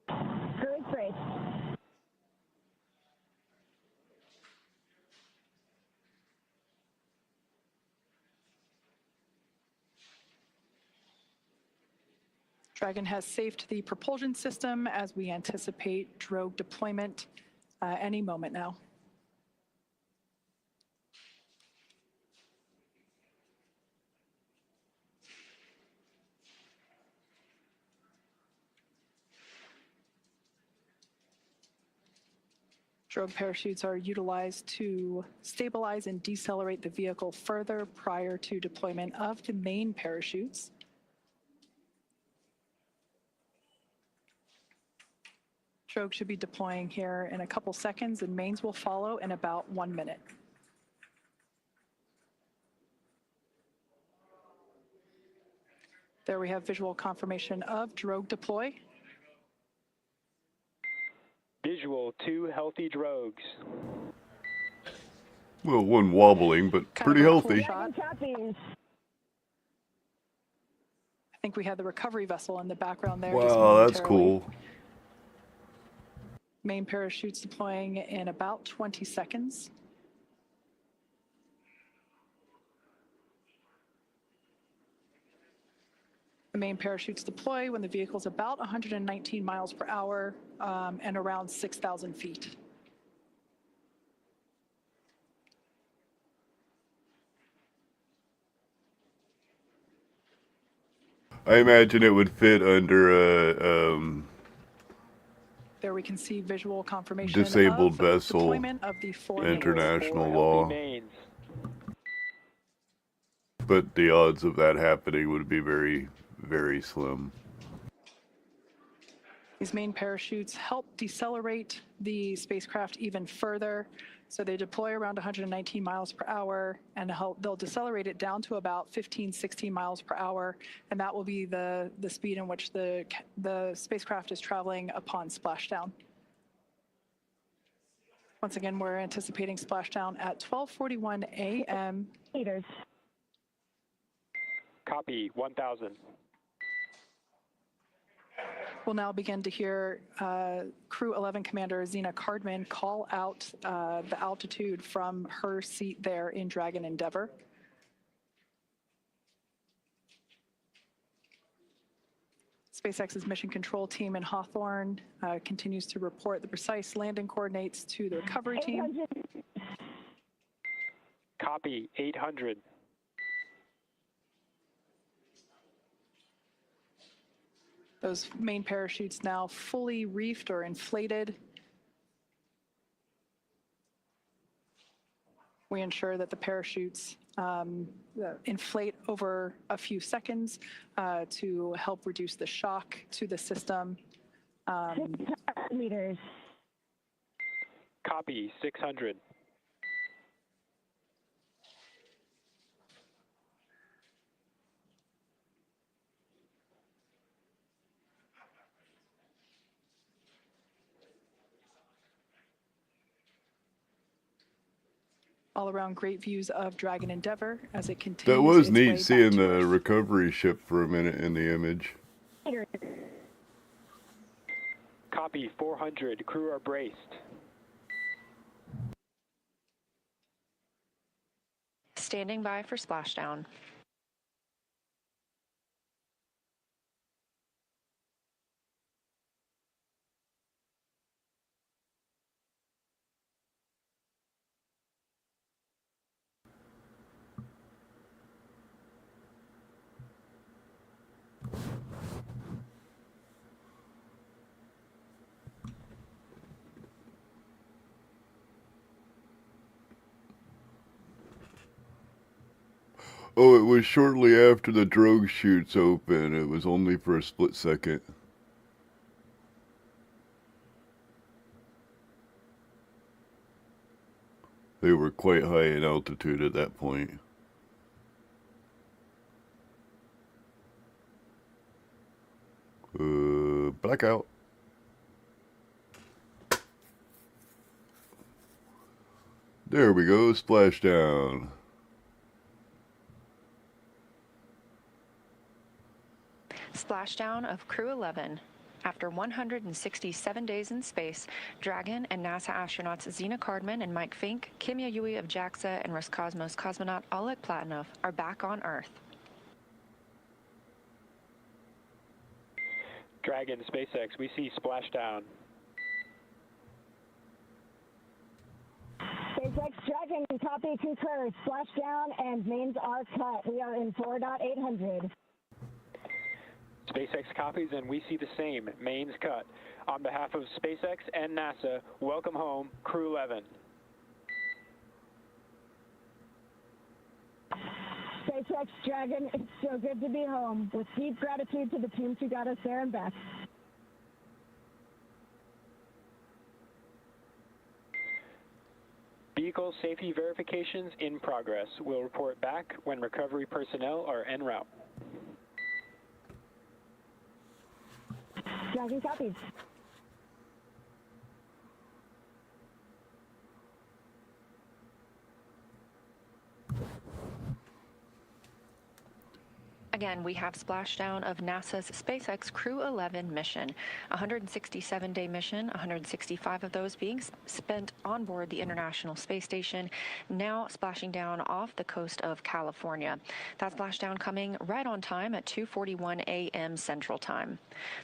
Crew is braced. Dragon has safed the propulsion system as we anticipate drogue deployment any moment now. Drogue parachutes are utilized to stabilize and decelerate the vehicle further prior to deployment of the main parachutes. Drogue should be deploying here in a couple seconds, and mains will follow in about 1 minute. There we have visual confirmation of drogue deploy. Visual, 2 healthy drogues. Well, one wobbling, but Kind pretty of a cool healthy. shot. Dragon copies. I think we had the recovery vessel in the background there. just Wow, that's momentarily. cool. Main parachutes deploying in about 20 seconds. The main parachutes deploy when the vehicle's about 119 miles per hour and around 6,000 feet. I imagine it would fit under a There we can see visual confirmation disabled of vessel deployment of the 4 mains. international 4 law. healthy mains. But the odds of that happening would be very, very slim. These main parachutes help decelerate the spacecraft even further. So they deploy around 119 miles per hour, and they'll decelerate it down to about 15, 16 miles per hour. And that will be the speed in which the spacecraft is traveling upon splashdown. Once again, we're anticipating splashdown at 12:41 a.m. Meters. Copy, 1,000. We'll now begin to hear Crew 11 Commander Zena Cardman call out the altitude from her seat there in Dragon Endeavour. SpaceX's mission control team in Hawthorne continues to report the precise landing coordinates to the recovery team. 800. Copy, 800. Those main parachutes now fully reefed or inflated. We ensure that the parachutes inflate over a few seconds to help reduce the shock to the system. 600 meters. Copy, 600. All around great views of Dragon Endeavour as it continues. That was its way neat back seeing to the Earth. recovery ship for a minute in the image. Meters. Copy, 400. Crew are braced. Standing by for splashdown. Oh, it was shortly after the drogue chutes open. It was only for a split second. They were quite high in altitude at that point. Blackout. There we go, splashdown. Splashdown of Crew 11. After 167 days in space, Dragon and NASA astronauts Zena Cardman and Mike Fink, Kimya Yui of JAXA, and Roscosmos cosmonaut Oleg Platonov are back on Earth. Dragon, SpaceX, we see splashdown. SpaceX Dragon, copy, concur. Splashdown and mains are cut. We are in 4.800. SpaceX copies, and we see the same. Mains cut. On behalf of SpaceX and NASA, welcome home, Crew 11. SpaceX Dragon, it's so good to be home. With deep gratitude to the teams who got us there and back. vehicle safety verifications in progress. We'll report back when recovery personnel are en route. Dragon copies. Again, we have splashdown of NASA's SpaceX Crew 11 mission, a 167-day mission, 165 of those being spent on board the International Space Station, now splashing down off the coast of California. That splashdown coming right on time at 2:41 a.m. Central Time.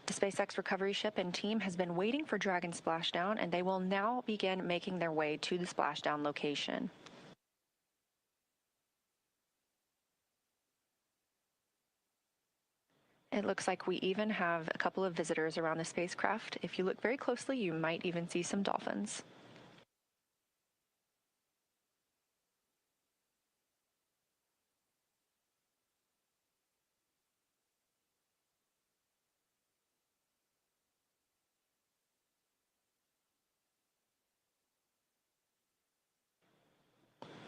The SpaceX recovery ship and team has been waiting for Dragon splashdown, and they will now begin making their way to the splashdown location. It looks like we even have a couple of visitors around the spacecraft. If you look very closely, you might even see some dolphins.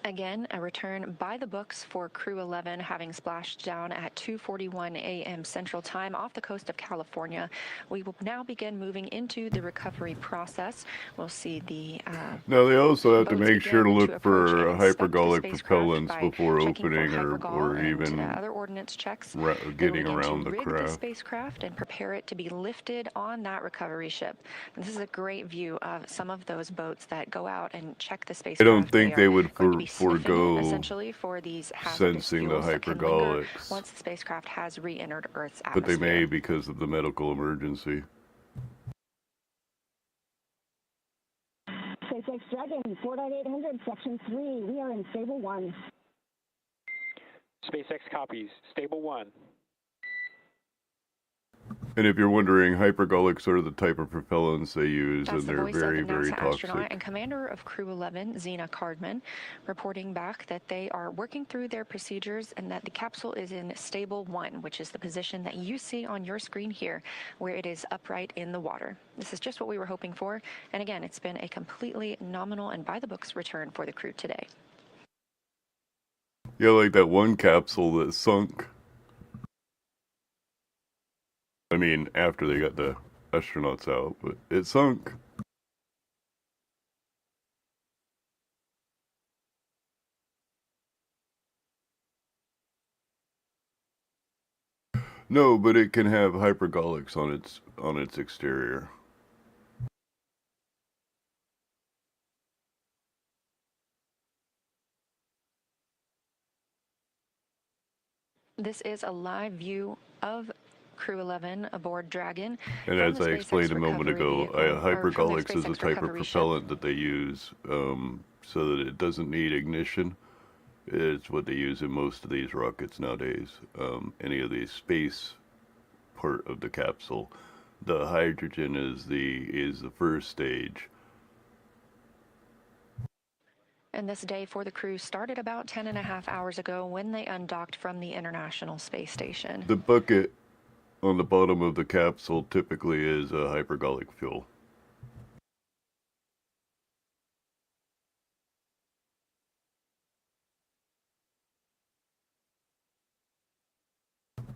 Again, a return by the books for Crew 11, having splashed down at 2:41 a.m. Central Time off the coast of California. We will now begin moving into the recovery process. We'll see the Now they also have to boats make sure to begin look approach for and inspect the hypergolic spacecraft propellants by before checking for opening hypergol or and even other ordnance checks. They will getting begin around to the rig the craft. spacecraft and prepare it to be lifted on that recovery ship. And this is a great view of some of those boats that go out and check the I spacecraft. don't think they would going to be sniffing it, forego essentially, for these hazardous sensing the fuels that can linger hypergolics, once the spacecraft has re-entered Earth's but they atmosphere. may because of the medical emergency. SpaceX Dragon 4.800, Section 3. We are in Stable 1. SpaceX copies. Stable 1. And if you're wondering, hypergolics are the type of propellants they use, That's and the they're voice very, of very NASA astronaut toxic. and commander of Crew 11, Zena Cardman, reporting back that they are working through their procedures and that the capsule is in Stable 1, which is the position that you see on your screen here, where it is upright in the water. This is just what we were hoping for, and again, it's been a completely nominal and by-the-books return for the crew today. Yeah, like that one capsule that sunk. I mean, after they got the astronauts out, but it sunk. No, but it can have hypergolics on its exterior. This is a live view of Crew 11 aboard Dragon. And as I explained a moment ago, hypergolics is a type of propellant that they use so that it doesn't need ignition. It's what they use in most of these rockets nowadays. Any of the space part of the capsule, the hydrogen is the first stage. And this day for the crew started about 10.5 hours ago when they undocked from the International Space Station. The bucket on the bottom of the capsule typically is a hypergolic fuel.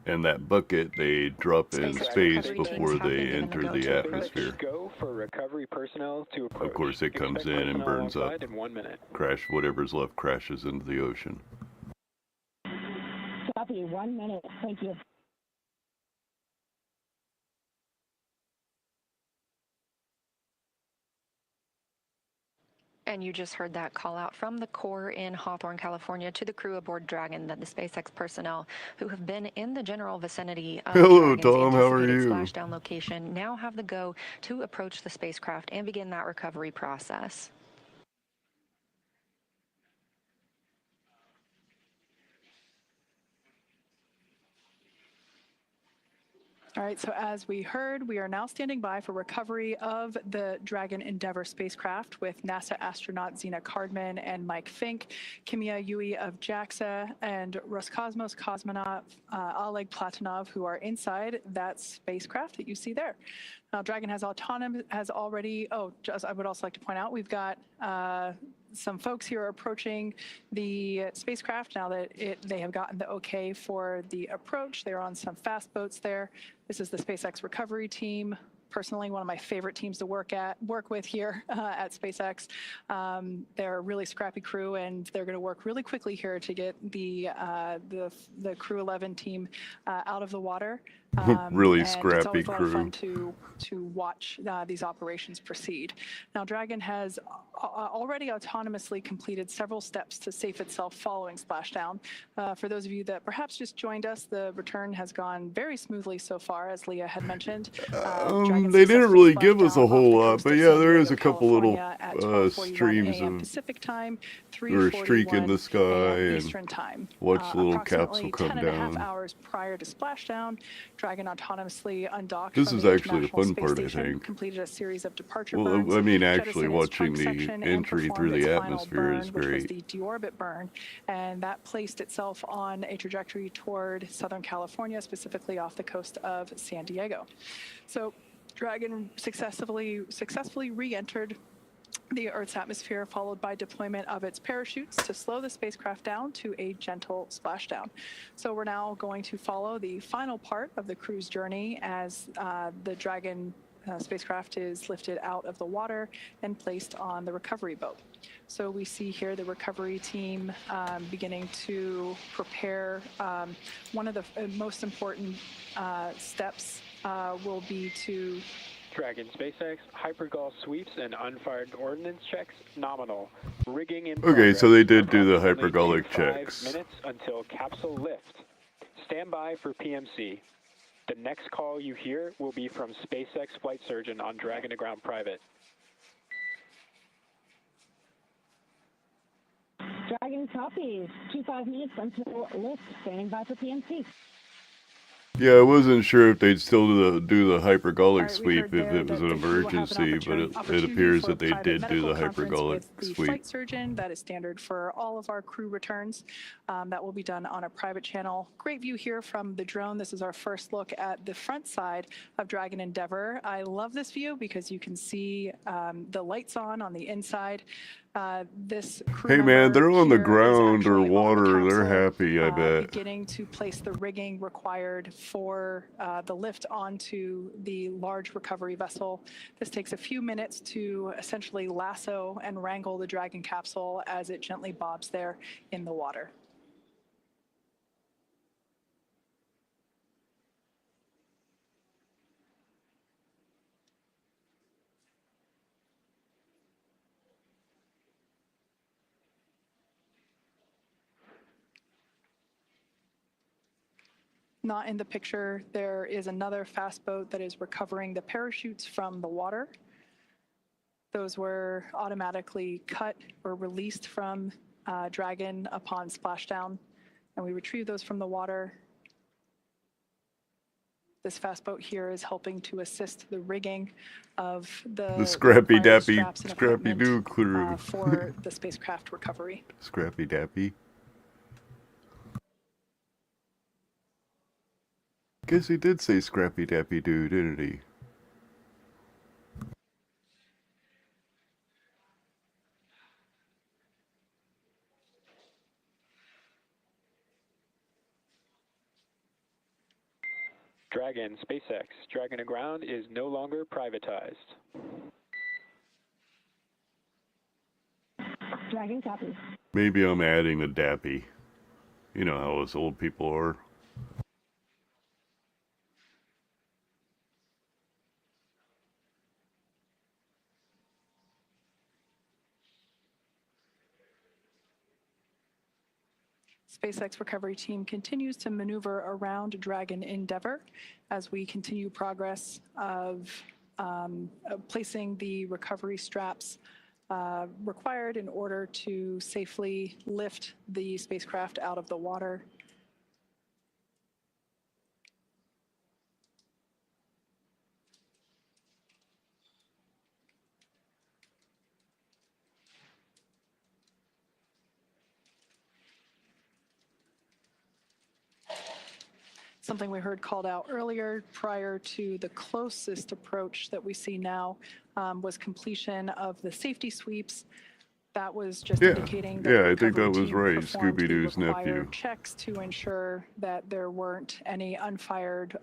And that bucket they drop in space before they enter the atmosphere. Go for recovery personnel to approach. Of course, it comes in and burns up. In 1 minute. Crash, whatever's left crashes into the ocean. Copy, 1 minute. Thank you. And you just heard that call out from the Corps in Hawthorne, California, to the crew aboard Dragon, that the SpaceX personnel who have been in the general vicinity of Hello, Dragon's Tom. How are anticipated you? splashdown location now have the go to approach the spacecraft and begin that recovery process. All right, so as we heard, we are now standing by for recovery of the Dragon Endeavour spacecraft with NASA astronaut Zena Cardman and Mike Fink, Kimia Yui of JAXA, and Roscosmos cosmonaut Oleg Platonov, who are inside that spacecraft that you see there. Now, Dragon has already, I would also like to point out, we've got some folks here approaching the spacecraft now that they have gotten the okay for the approach. They're on some fast boats there. This is the SpaceX recovery team. Personally, one of my favorite teams to work with here at SpaceX. They're a really scrappy crew, and they're going to work really quickly here to get the Crew 11 team out of the water. Really and scrappy it's always a lot of crew. fun to watch these operations proceed. Now, Dragon has already autonomously completed several steps to safe itself following splashdown. For those of you that perhaps just joined us, the return has gone very smoothly so far, as Leah had mentioned. Dragon They didn't successfully really give us splashed a down whole off the lot, coast but of yeah, San there is Diego, a couple little California at 12:41 streams a.m. of Pacific time, or a streak in 3:41 the sky a.m. and Eastern time. watch the little capsule Approximately come 10 and a half down. hours prior to splashdown, Dragon autonomously undocked This from is the actually the International fun Space part, I Station, think. completed a series of departure Well, burns, I mean, jettisoned actually its watching trunk the section, and entry performed through its the final atmosphere burn, is which was great. the deorbit burn, and that placed itself on a trajectory toward Southern California, specifically off the coast of San Diego. So Dragon successfully re-entered the Earth's atmosphere, followed by deployment of its parachutes to slow the spacecraft down to a gentle splashdown. So we're now going to follow the final part of the crew's journey as the Dragon spacecraft is lifted out of the water and placed on the recovery boat. So we see here the recovery team beginning to prepare. One of the most important steps will be to Dragon SpaceX, hypergol sweeps and unfired ordnance checks, nominal. Rigging in Okay, progress. so they did do the Approximately hypergolic 5 checks. minutes until capsule lift. Stand by for PMC. The next call you hear will be from SpaceX flight surgeon on Dragon to Ground Private. Dragon copies. 5 minutes until lift. Standing by for PMC. Yeah, I wasn't sure if they'd still do the hypergolic All right, we heard sweep if there it was that an the crew will have an emergency, but it opportunity appears for that they private did do medical the conference hypergolic with the sweep. flight surgeon. That is standard for all of our crew returns. That will be done on a private channel. Great view here from the drone. This is our first look at the front side of Dragon Endeavour. I love this view because you can see the lights on the inside. This crew Hey man, member they're on the here is ground or actually on the water. They're capsule, happy, I bet. beginning to place the rigging required for the lift onto the large recovery vessel. This takes a few minutes to essentially lasso and wrangle the Dragon capsule as it gently bobs there in the water. Not in the picture, there is another fast boat that is recovering the parachutes from the water. Those were automatically cut or released from Dragon upon splashdown, and we retrieved those from the water. This fast boat here is helping to assist the rigging of the Scrappy required Dappy, straps and Scrappy equipment Doo crew. for the spacecraft recovery. Scrappy Dappy. Guess he did say Scrappy Dappy Doo, didn't he? Dragon SpaceX, Dragon to Ground is no longer privatized. Dragon copies. Maybe I'm adding the Dappy. You know how us old people are. SpaceX recovery team continues to maneuver around Dragon Endeavour as we continue progress of placing the recovery straps required in order to safely lift the spacecraft out of the water. It's something we heard called out earlier prior to the closest approach that we see now was completion of the safety sweeps. That was just Yeah, indicating that yeah, the I think recovery that was team right, performed the Scooby-Doo's nephew. required checks to ensure that there weren't any unfired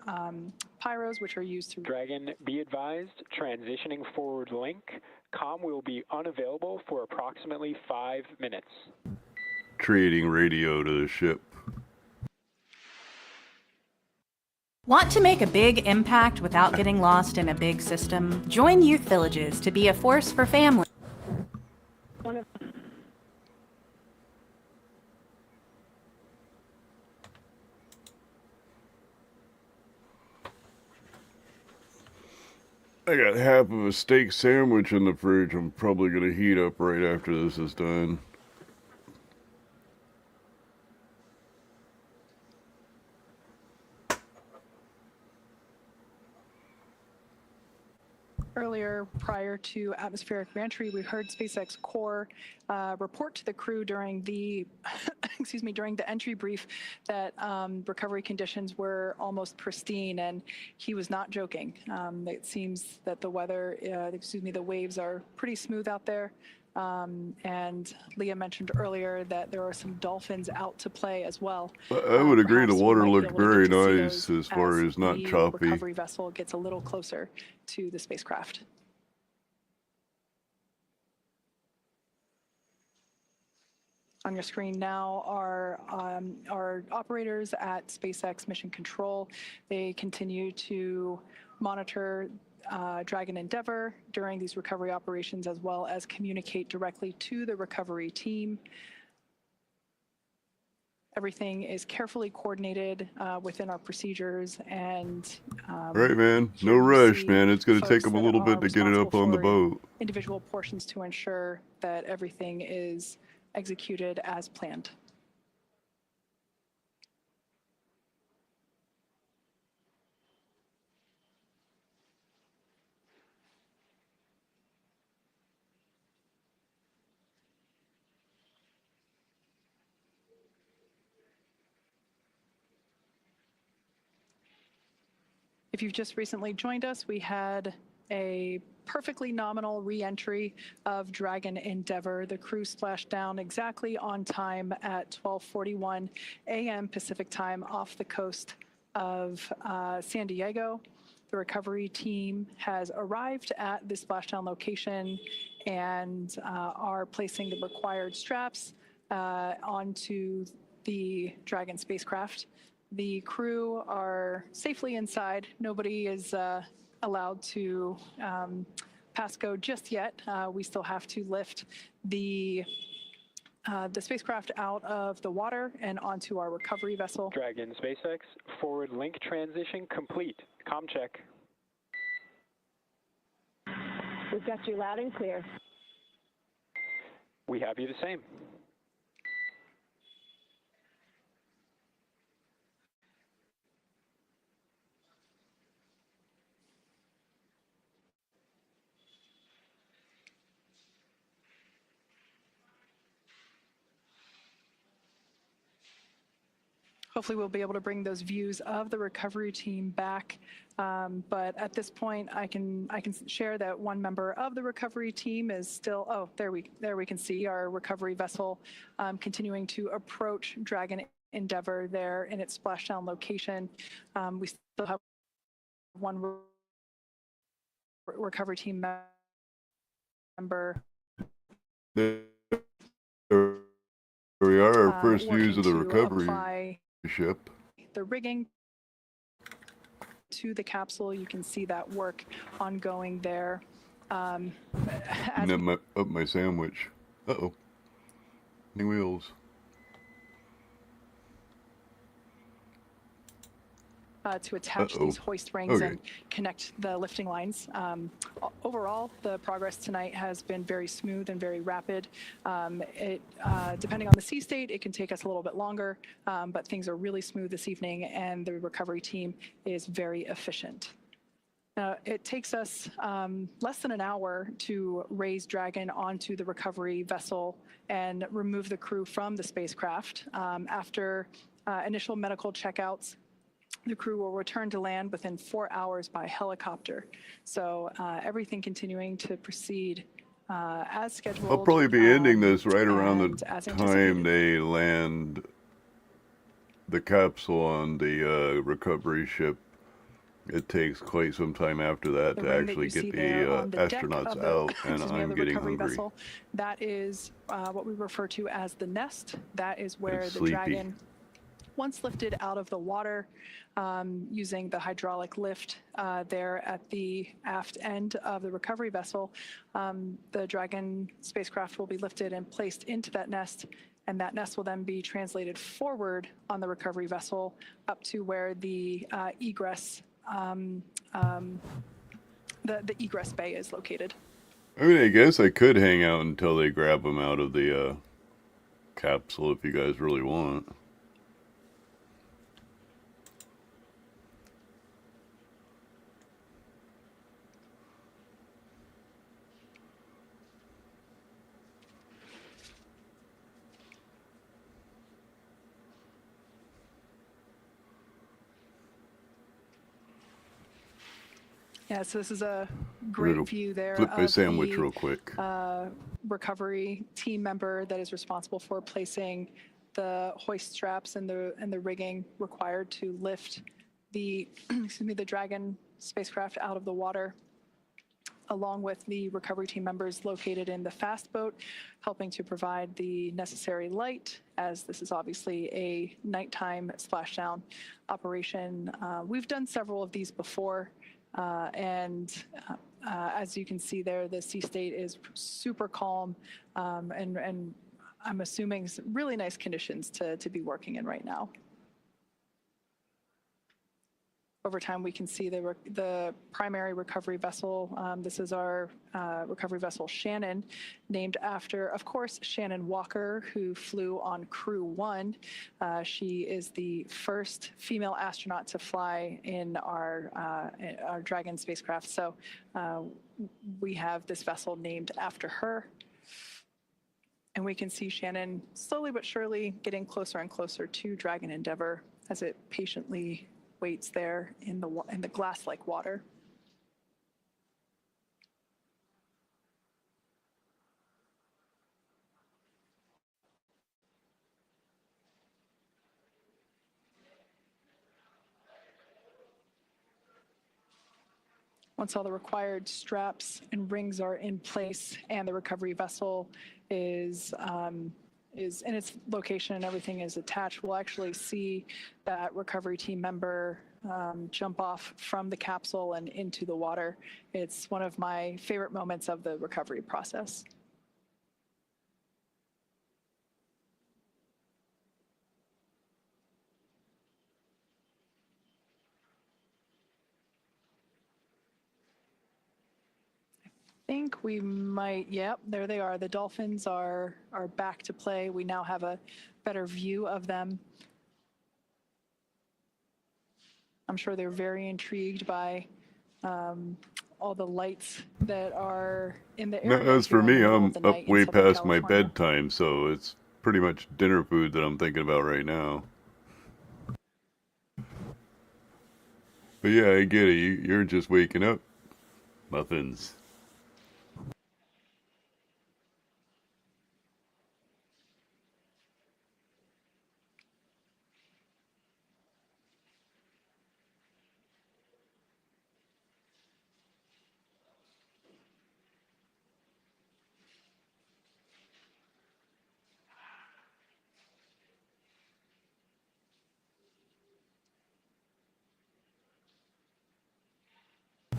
pyros, which are used to. Dragon, be advised, transitioning forward link. Comm will be unavailable for approximately 5 minutes. Trading radio to the ship. Want to make a big impact without getting lost in a big system? Join Youth Villages to be a force for families. One of I got half of a steak sandwich in the fridge. I'm probably going to heat up right after this is done. Earlier, prior to atmospheric reentry, we heard SpaceX core report to the crew during the, during the entry brief that recovery conditions were almost pristine, and he was not joking. It seems that the weather, the waves are pretty smooth out there. And Leah mentioned earlier that there are some dolphins out to play as well. I would agree the Perhaps we water might be looked able to very get to see nice those as far as not the choppy. recovery vessel gets a little closer to the spacecraft. On your screen now are our operators at SpaceX Mission Control. They continue to monitor Dragon Endeavour during these recovery operations, as well as communicate directly to the recovery team. Everything is carefully coordinated within our procedures, and Right, man. No here you rush, see man. It's going to take folks them a that little bit are to get it up responsible on the for boat. individual portions to ensure that everything is executed as planned. If you've just recently joined us, we had a perfectly nominal re-entry of Dragon Endeavour. The crew splashed down exactly on time at 12:41 a.m. Pacific time off the coast of San Diego. The recovery team has arrived at the splashdown location and are placing the required straps onto the Dragon spacecraft. The crew are safely inside. Nobody is allowed to pass go just yet. We still have to lift the spacecraft out of the water and onto our recovery vessel. Dragon SpaceX, forward link transition complete. Comm check. we've got you loud and clear. We have you the same. Hopefully we'll be able to bring those views of the recovery team back. But at this point, I can share that one member of the recovery team is still, oh, there we can see our recovery vessel continuing to approach Dragon Endeavour there in its splashdown location. We still have one recovery team member. There we are, our first views of the working to recovery apply ship. the rigging to the capsule. You can see that work ongoing there. And then up my sandwich. Uh-oh. New wheels. To attach these hoist rings and connect the lifting lines. Overall, the progress tonight has been very smooth and very rapid. Depending on the sea state, it can take us a little bit longer, but things are really smooth this evening, and the recovery team is very efficient. It takes us less than an hour to raise Dragon onto the recovery vessel and remove the crew from the spacecraft. After initial medical checkouts, The crew will return to land within 4 hours by helicopter. So everything continuing to proceed as scheduled. I'll probably be ending this right around and the as time anticipated. they land the capsule on the recovery ship. It takes quite some time after that The to ring that actually you get see the there on the deck astronauts of the, out, and excuse me, of I'm the getting recovery hungry vessel, that is what we refer to as the nest. That is where and the sleepy. Dragon, once lifted out of the water using the hydraulic lift there at the aft end of the recovery vessel, the Dragon spacecraft will be lifted and placed into that nest, and that nest will then be translated forward on the recovery vessel up to where the egress, the egress bay is located. I mean, I guess I could hang out until they grab them out of the capsule if you guys really want. Yeah, so this is a I'm great gonna view there flip my of sandwich the real quick. recovery team member that is responsible for placing the hoist straps and the rigging required to lift the excuse me, the Dragon spacecraft out of the water, along with the recovery team members located in the fast boat, helping to provide the necessary light, as this is obviously a nighttime splashdown operation. We've done several of these before, and as you can see there, the sea state is super calm, and I'm assuming really nice conditions to be working in right now. Over time, we can see the primary recovery vessel. This is our recovery vessel Shannon, named after, of course, Shannon Walker, who flew on Crew 1. She is the first female astronaut to fly in our Dragon spacecraft. So we have this vessel named after her. And we can see Shannon slowly but surely getting closer and closer to Dragon Endeavour as it patiently waits there in the glass-like water. Once all the required straps and rings are in place and the recovery vessel is in its location and everything is attached, we'll actually see that recovery team member jump off from the capsule and into the water. It's one of my favorite moments of the recovery process. I think we might, yep, there they are. The dolphins are back to play. We now have a better view of them. I'm sure they're very intrigued by all the lights that are in the area. As for here in the me, middle I'm of the up night in way Southern past my California. bedtime, so it's pretty much dinner food that I'm thinking about right now. But yeah, I get it. You're just waking up. Muffins.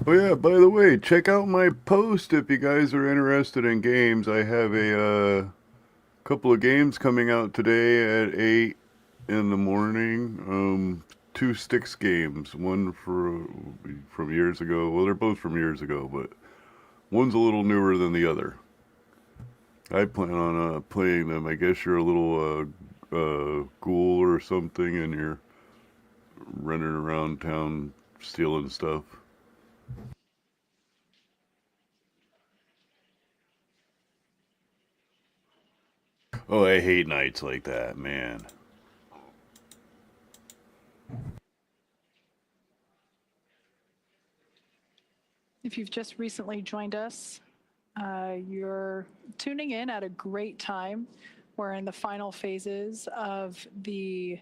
Oh yeah, by the way, check out my post if you guys are interested in games. I have a couple of games coming out today at 8 in the morning. Two Sticks games. One from years ago. Well, they're both from years ago, but one's a little newer than the other. I plan on playing them. I guess you're a little ghoul or something, and you're running around town stealing stuff. Oh, I hate nights like that, man. if you've just recently joined us, you're tuning in at a great time. We're in the final phases of the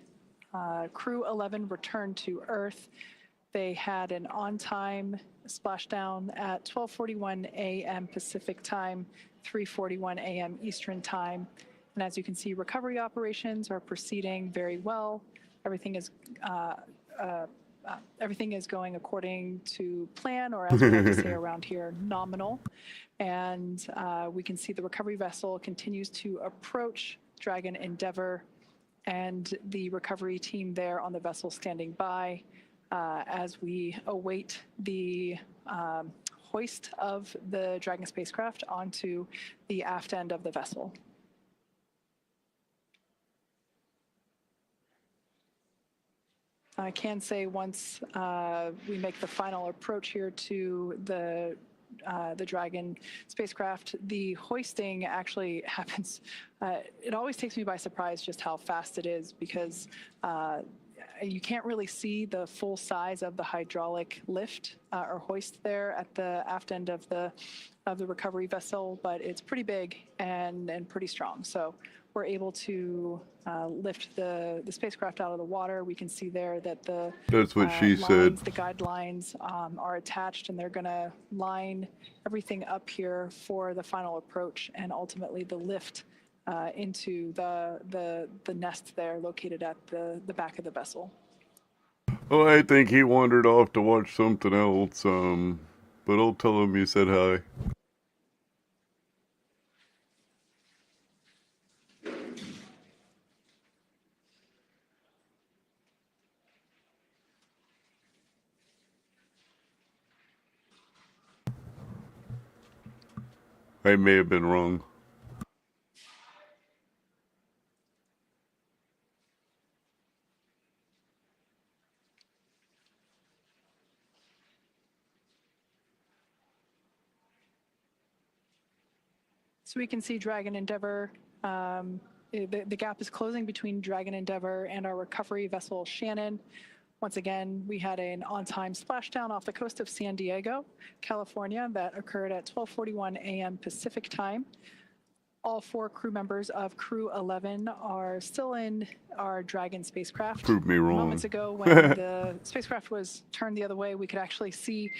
Crew 11 return to Earth. They had an on-time splashdown at 12:41 a.m. Pacific time, 3:41 a.m. Eastern time. And as you can see, recovery operations are proceeding very well. Everything is going according to plan, or as we like to say around here, nominal. And we can see the recovery vessel continues to approach Dragon Endeavour, and the recovery team there on the vessel standing by as we await the hoist of the Dragon spacecraft onto the aft end of the vessel. I can say once we make the final approach here to the Dragon spacecraft, the hoisting actually happens. It always takes me by surprise just how fast it is, because you can't really see the full size of the hydraulic lift or hoist there at the aft end of the recovery vessel, but it's pretty big and pretty strong. So we're able to lift the spacecraft out of the water. We can see there that the That's what she said. the guidelines are attached, and they're going to line everything up here for the final approach and ultimately the lift into the nest there located at the back of the vessel. Well, I think he wandered off to watch something else, but I'll tell him you said hi. I may have been wrong. So we can see Dragon Endeavour. The gap is closing between Dragon Endeavour and our recovery vessel Shannon. Once again, we had an on-time splashdown off the coast of San Diego, California, that occurred at 12:41 a.m. Pacific time. All 4 crew members of Crew 11 are still in our Dragon spacecraft. Proved me wrong. Moments ago, when the spacecraft was turned the other way, we could actually see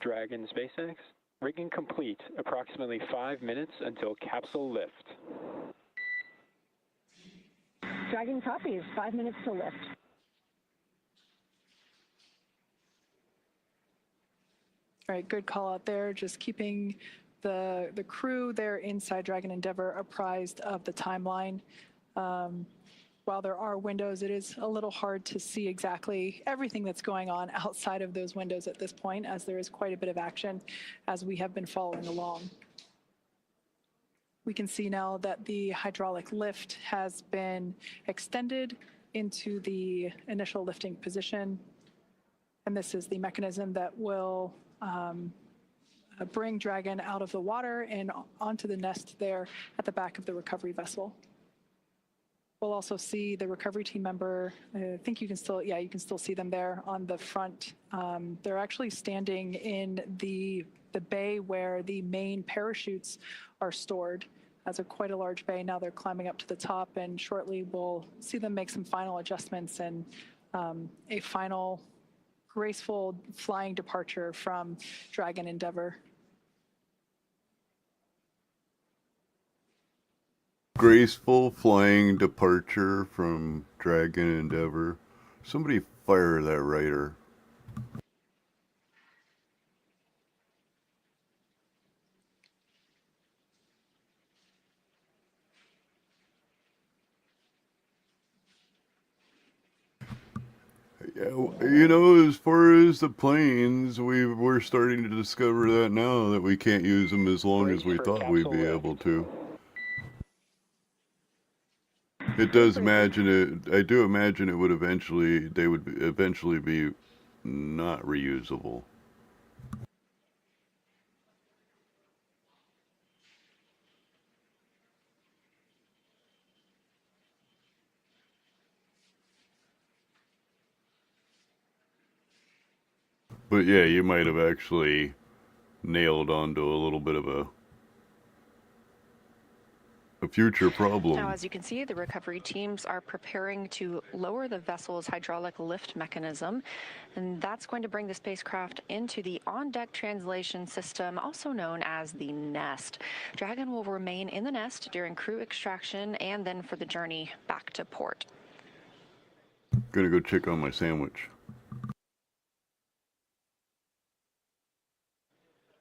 Dragon SpaceX, rigging complete. Approximately 5 minutes until capsule lift. Dragon copies. 5 minutes to lift. All right, good call out there. Just keeping the crew there inside Dragon Endeavour apprised of the timeline. While there are windows, it is a little hard to see exactly everything that's going on outside of those windows at this point, as there is quite a bit of action as we have been following along. We can see now that the hydraulic lift has been extended into the initial lifting position. And this is the mechanism that will bring Dragon out of the water and onto the nest there at the back of the recovery vessel. We'll also see the recovery team member. I think you can still, yeah, you can still see them there on the front. They're actually standing in the bay where the main parachutes are stored. That's quite a large bay. Now they're climbing up to the top, and shortly we'll see them make some final adjustments and a final graceful flying departure from Dragon Endeavour. Graceful flying departure from Dragon Endeavour. Somebody fire that writer. Yeah, you know, as far as the planes, we're starting to discover that now, that we can't use them as long as we thought we'd be able to. It does imagine it. I do imagine it would eventually. They would eventually be not reusable. But yeah, you might have actually nailed onto a little bit of a future problem. Now, as you can see, the recovery teams are preparing to lower the vessel's hydraulic lift mechanism, and that's going to bring the spacecraft into the on-deck translation system, also known as the nest. Dragon will remain in the nest during crew extraction and then for the journey back to port. Gonna go check on my sandwich.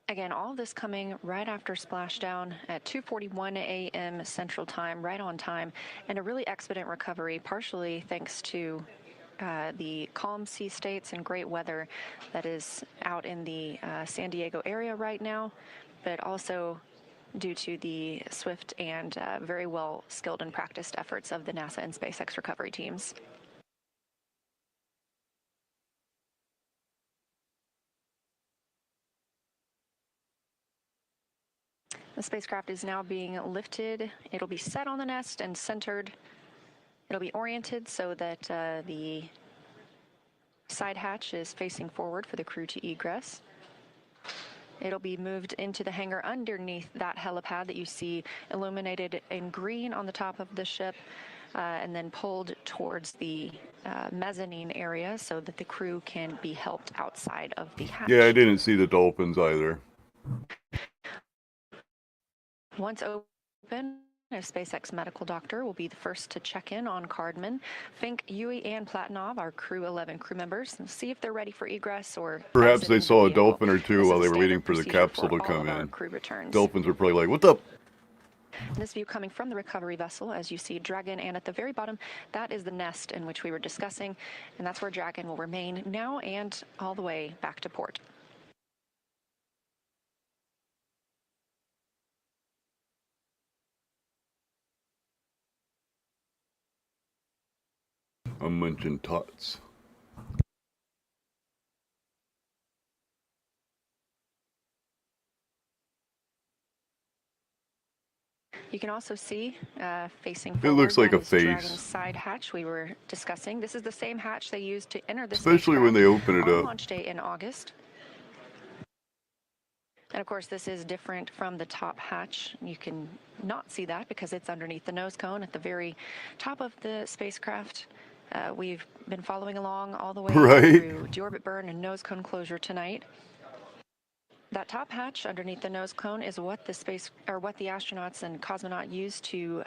Again, all of this coming right after splashdown at 2:41 a.m. Central Time, right on time, and a really expedient recovery, partially thanks to the calm sea states and great weather that is out in the San Diego area right now, but also due to the swift and very well skilled and practiced efforts of the NASA and SpaceX recovery teams. The spacecraft is now being lifted. It'll be set on the nest and centered. It'll be oriented so that the side hatch is facing forward for the crew to egress. It'll be moved into the hangar underneath that helipad that you see illuminated in green on the top of the ship, and then pulled towards the mezzanine area so that the crew can be helped outside of the hatch. Yeah, I didn't see the dolphins either. Once open, a SpaceX medical doctor will be the first to check in on Cardman. Fink, Yui, and Platonov are Crew 11 crew members, and see if they're ready for egress or Perhaps exit they into saw the a vehicle. dolphin or two This while is they a were waiting standard for the procedure capsule to all come of our in. crew returns. Dolphins are probably like, "What's up?" This view coming from the recovery vessel, as you see Dragon, and at the very bottom, that is the nest in which we were discussing, and that's where Dragon will remain now and all the way back to port. I'm munching tots. You can also see facing It forward, looks like that a is face. Dragon's side hatch we were discussing. This is the same hatch they used to enter the Especially when spacecraft they open it on up. launch day in August. And of course, this is different from the top hatch. You can not see that because it's underneath the nose cone at the very top of the spacecraft. We've been following along all the way Right. through deorbit burn and nose cone closure tonight. That top hatch underneath the nose cone is what the astronauts and cosmonaut used to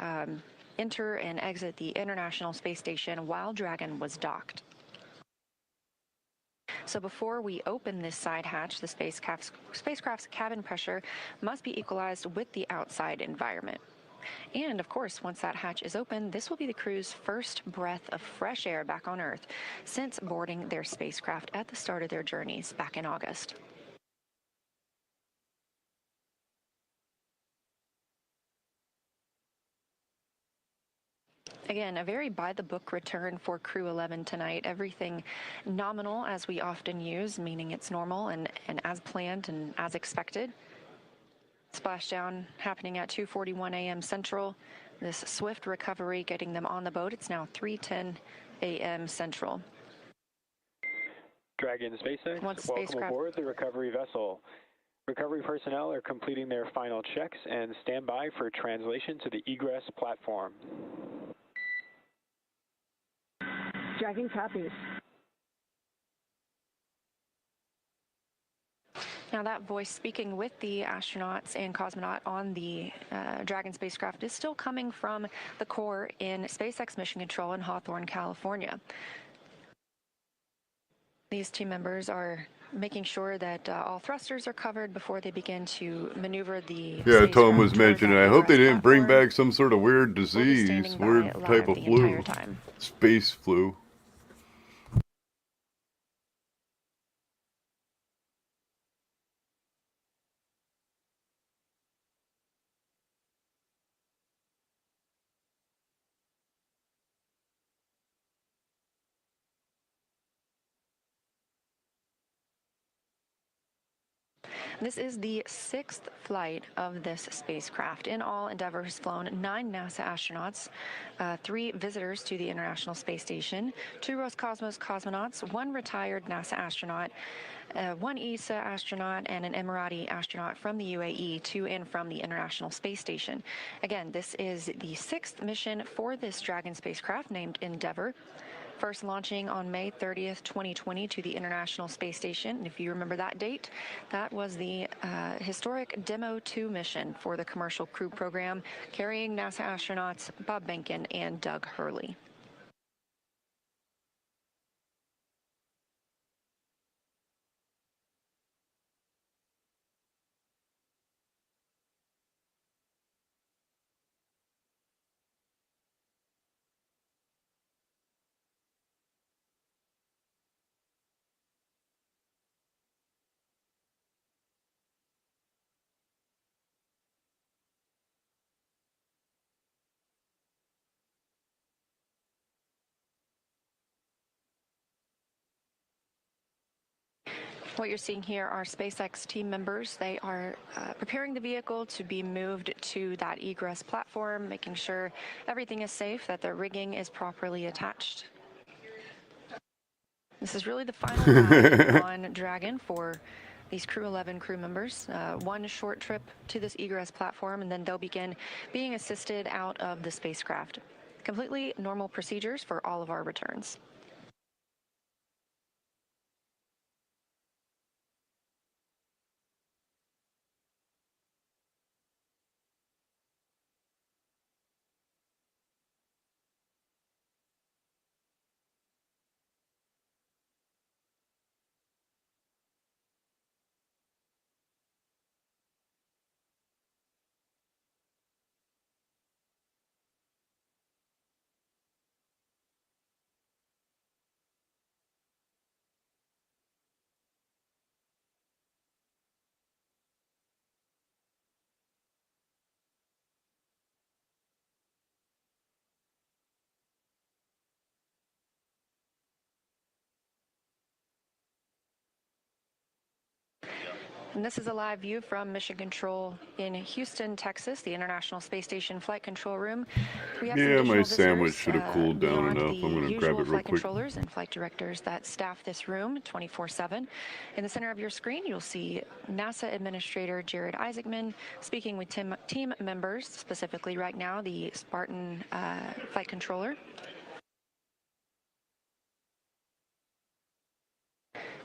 enter and exit the International Space Station while Dragon was docked. So before we open this side hatch, the spacecraft's cabin pressure must be equalized with the outside environment. And of course, once that hatch is open, this will be the crew's first breath of fresh air back on Earth since boarding their spacecraft at the start of their journeys back in August. Again, a very by-the-book return for Crew 11 tonight. Everything nominal, as we often use, meaning it's normal and as planned and as expected. Splashdown happening at 2:41 a.m. Central. This swift recovery getting them on the boat. It's now 3:10 a.m. Central. Dragon SpaceX, Once welcome spacecraft- aboard the recovery vessel. Recovery personnel are completing their final checks and stand by for translation to the egress platform. Dragon copies. Now that voice speaking with the astronauts and cosmonaut on the Dragon spacecraft is still coming from the core in SpaceX Mission Control in Hawthorne, California. These team members are making sure that all thrusters are covered before they begin to maneuver the Yeah, Tom was spacecraft towards mentioning. that I hope they egress didn't bring platform. back some sort of weird We'll be disease, standing by weird live type of the flu, entire time. space flu. This is the 6th flight of this spacecraft. In all, Endeavour has flown 9 NASA astronauts, 3 visitors to the International Space Station, 2 Roscosmos cosmonauts, 1 retired NASA astronaut, 1 ESA astronaut, and an Emirati astronaut from the UAE to and from the International Space Station. Again, this is the 6th mission for this Dragon spacecraft named Endeavour. First launching on May 30th, 2020 to the International Space Station. And if you remember that date, that was the historic Demo 2 mission for the Commercial Crew Program, carrying NASA astronauts Bob Behnken and Doug Hurley. What you're seeing here are SpaceX team members. They are preparing the vehicle to be moved to that egress platform, making sure everything is safe, that the rigging is properly attached. This is really the final ride on Dragon for these Crew 11 crew members. One short trip to this egress platform, and then they'll begin being assisted out of the spacecraft. Completely normal procedures for all of our returns. And this is a live view from Mission Control in Houston, Texas, the International Space Station Flight Control Room. We have some Yeah, my additional sandwich visitors, should have cooled down beyond enough. the I'm gonna grab usual it real flight quick. controllers and flight directors that staff this room 24/7. In the center of your screen, you'll see NASA Administrator Jared Isaacman speaking with team members, specifically right now the Spartan flight controller.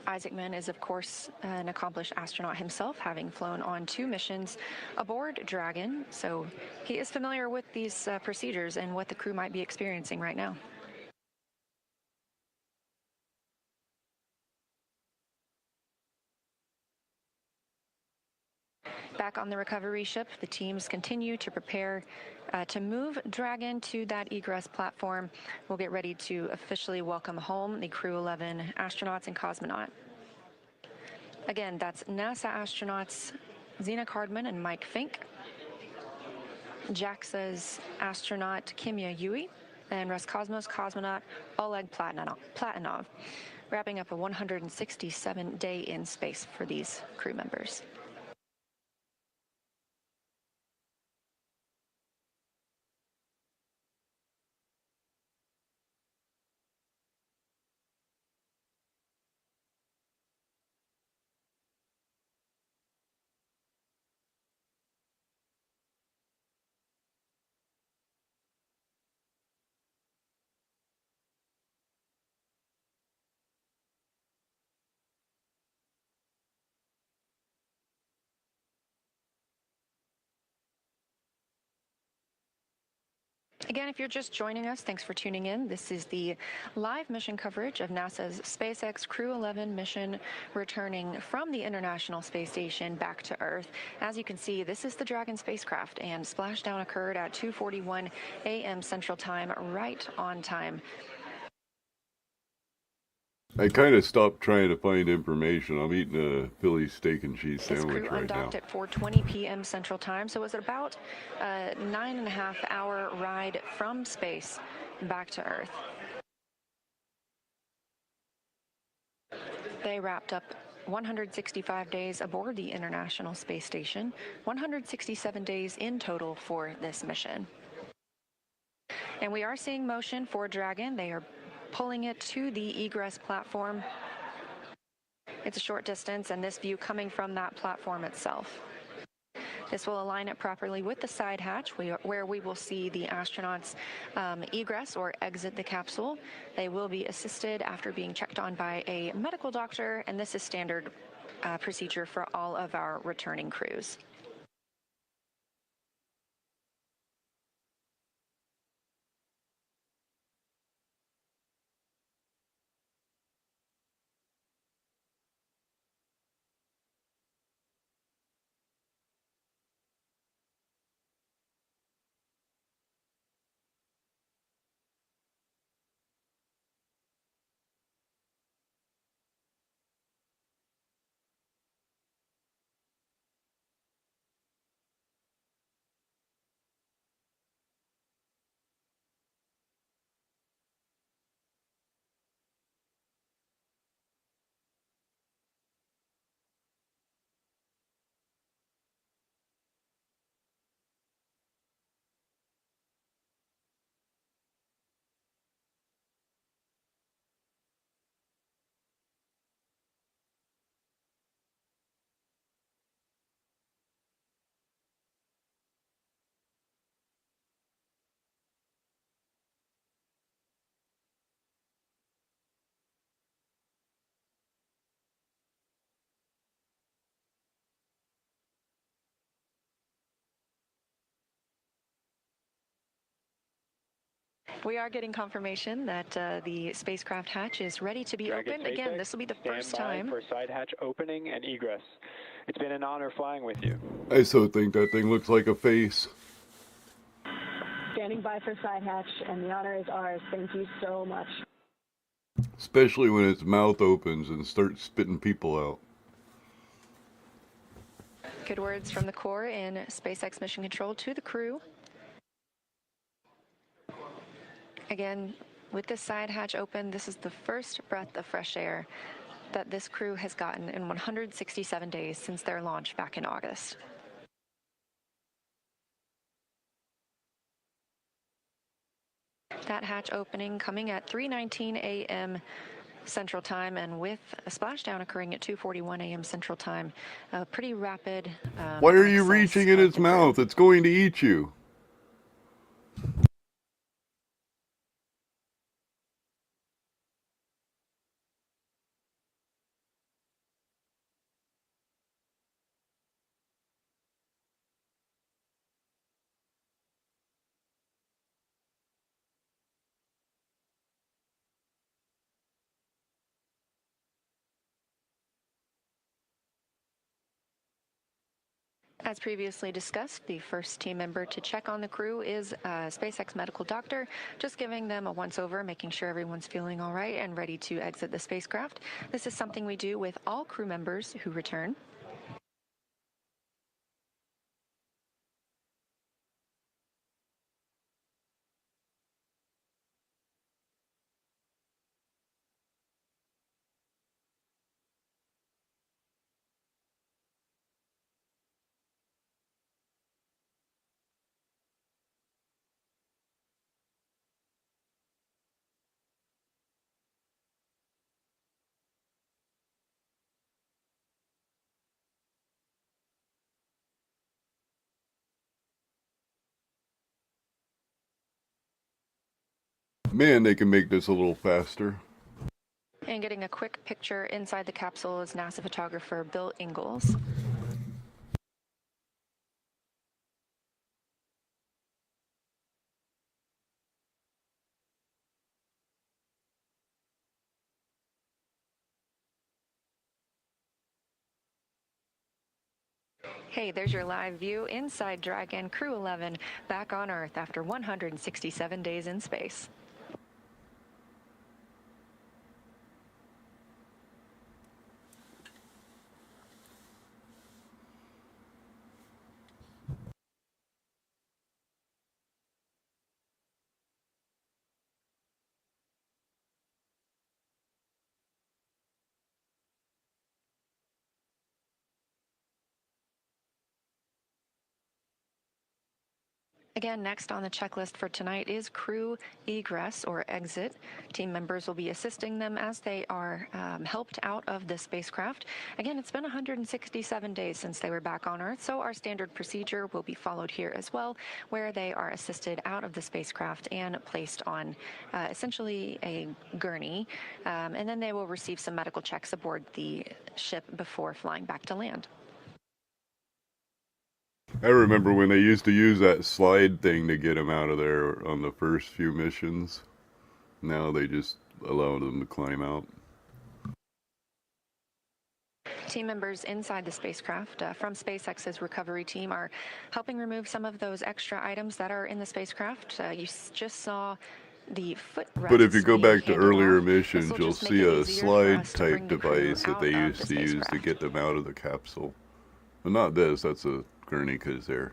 Isaacman is, of course, an accomplished astronaut himself, having flown on 2 missions aboard Dragon, so he is familiar with these procedures and what the crew might be experiencing right now. Back on the recovery ship, the teams continue to prepare to move Dragon to that egress platform. We'll get ready to officially welcome home the Crew 11 astronauts and cosmonaut. Again, that's NASA astronauts Zena Cardman and Mike Fink, JAXA's astronaut Kimya Yui, and Roscosmos cosmonaut Oleg Platonov, wrapping up a 167-day in space for these crew members. Again, if you're just joining us, thanks for tuning in. This is the live mission coverage of NASA's SpaceX Crew 11 mission returning from the International Space Station back to Earth. As you can see, this is the Dragon spacecraft, and splashdown occurred at 2:41 a.m. Central Time, right on time. I kind of stopped trying to find information. I'm eating a Philly steak and cheese This sandwich crew right undocked now. at 4:20 p.m. Central Time, so it was about a 9.5-hour ride from space back to Earth. They wrapped up 165 days aboard the International Space Station, 167 days in total for this mission. And we are seeing motion for Dragon. They are pulling it to the egress platform. It's a short distance, and this view coming from that platform itself. This will align it properly with the side hatch, where we will see the astronauts egress or exit the capsule. They will be assisted after being checked on by a medical doctor, and this is standard procedure for all of our returning crews. We are getting confirmation that the spacecraft hatch is ready to be Dragon opened. Again, this will be the first stand by time. for side hatch opening and egress. It's been an honor flying with you. I so think that thing looks like a face. Standing by for side hatch, and the honor is ours. Thank you so much. Especially when its mouth opens and starts spitting people out. Good words from the Corps in SpaceX Mission Control to the crew. Again, with this side hatch open, this is the first breath of fresh air that this crew has gotten in 167 days since their launch back in August. That hatch opening coming at 3:19 a.m. Central Time, and with a splashdown occurring at 2:41 a.m. Central Time. Pretty rapid. Why are you access reaching in of its the crew. mouth? It's going to eat you. As previously discussed, the first team member to check on the crew is a SpaceX medical doctor, just giving them a once-over, making sure everyone's feeling all right and ready to exit the spacecraft. This is something we do with all crew members who return. Man, they can make this a little faster. And getting a quick picture inside the capsule is NASA photographer Bill Ingalls. Hey, there's your live view inside Dragon Crew 11 back on Earth after 167 days in space. Again, next on the checklist for tonight is crew egress or exit. Team members will be assisting them as they are helped out of the spacecraft. Again, it's been 167 days since they were back on Earth, so our standard procedure will be followed here as well, where they are assisted out of the spacecraft and placed on essentially a gurney, and then they will receive some medical checks aboard the ship before flying back to land. I remember when they used to use that slide thing to get them out of there on the first few missions. Now they just allow them to climb out. Team members inside the spacecraft from SpaceX's recovery team are helping remove some of those extra items that are in the spacecraft. You just saw the footrests. But if you go be back to handed earlier off. missions, This'll you'll just make see it a easier for slide us to bring type the crew device that out they of used the to use to spacecraft. get them out of the capsule. But not this, that's a gurney because they're...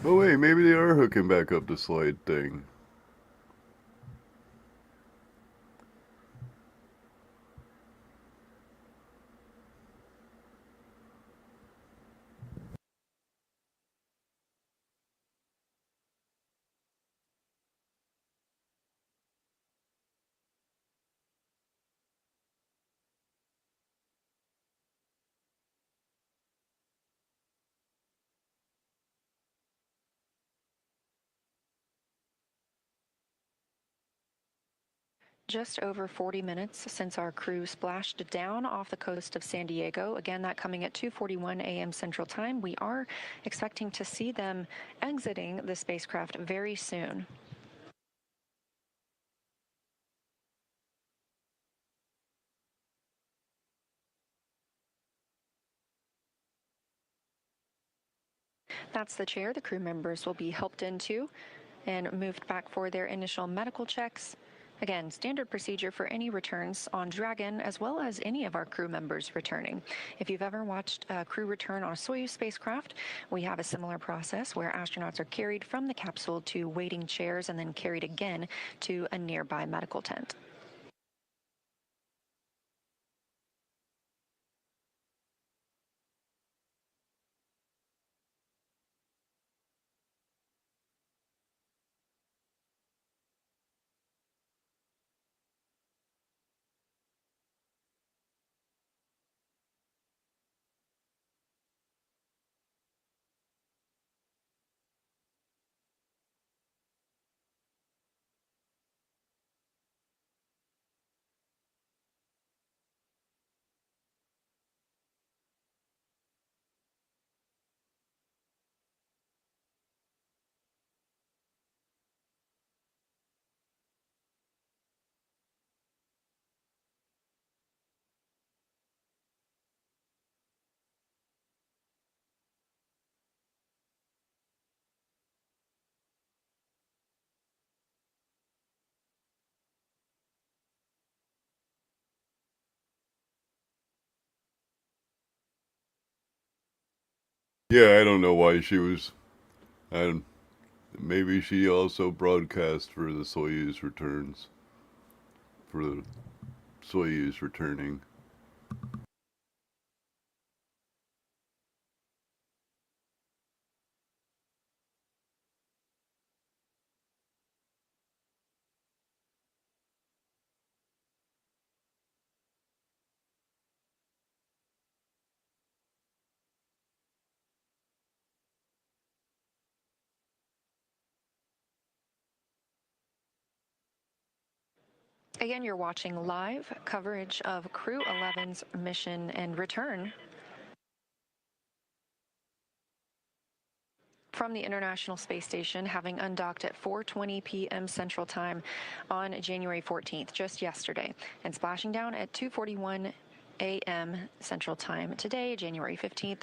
Oh wait, maybe they are hooking back up the slide thing. Just over 40 minutes since our crew splashed down off the coast of San Diego. Again, that coming at 2:41 a.m. Central Time. We are expecting to see them exiting the spacecraft very soon. That's the chair the crew members will be helped into and moved back for their initial medical checks. Again, standard procedure for any returns on Dragon, as well as any of our crew members returning. If you've ever watched a crew return on a Soyuz spacecraft, we have a similar process where astronauts are carried from the capsule to waiting chairs and then carried again to a nearby medical tent. Yeah, I don't know why she was... maybe she also broadcast for the Soyuz returns. For the Soyuz returning. Again, you're watching live coverage of Crew 11's mission and return from the International Space Station, having undocked at 4:20 p.m. Central Time on January 14th, just yesterday, and splashing down at 2:41 a.m. Central Time today, January 15th.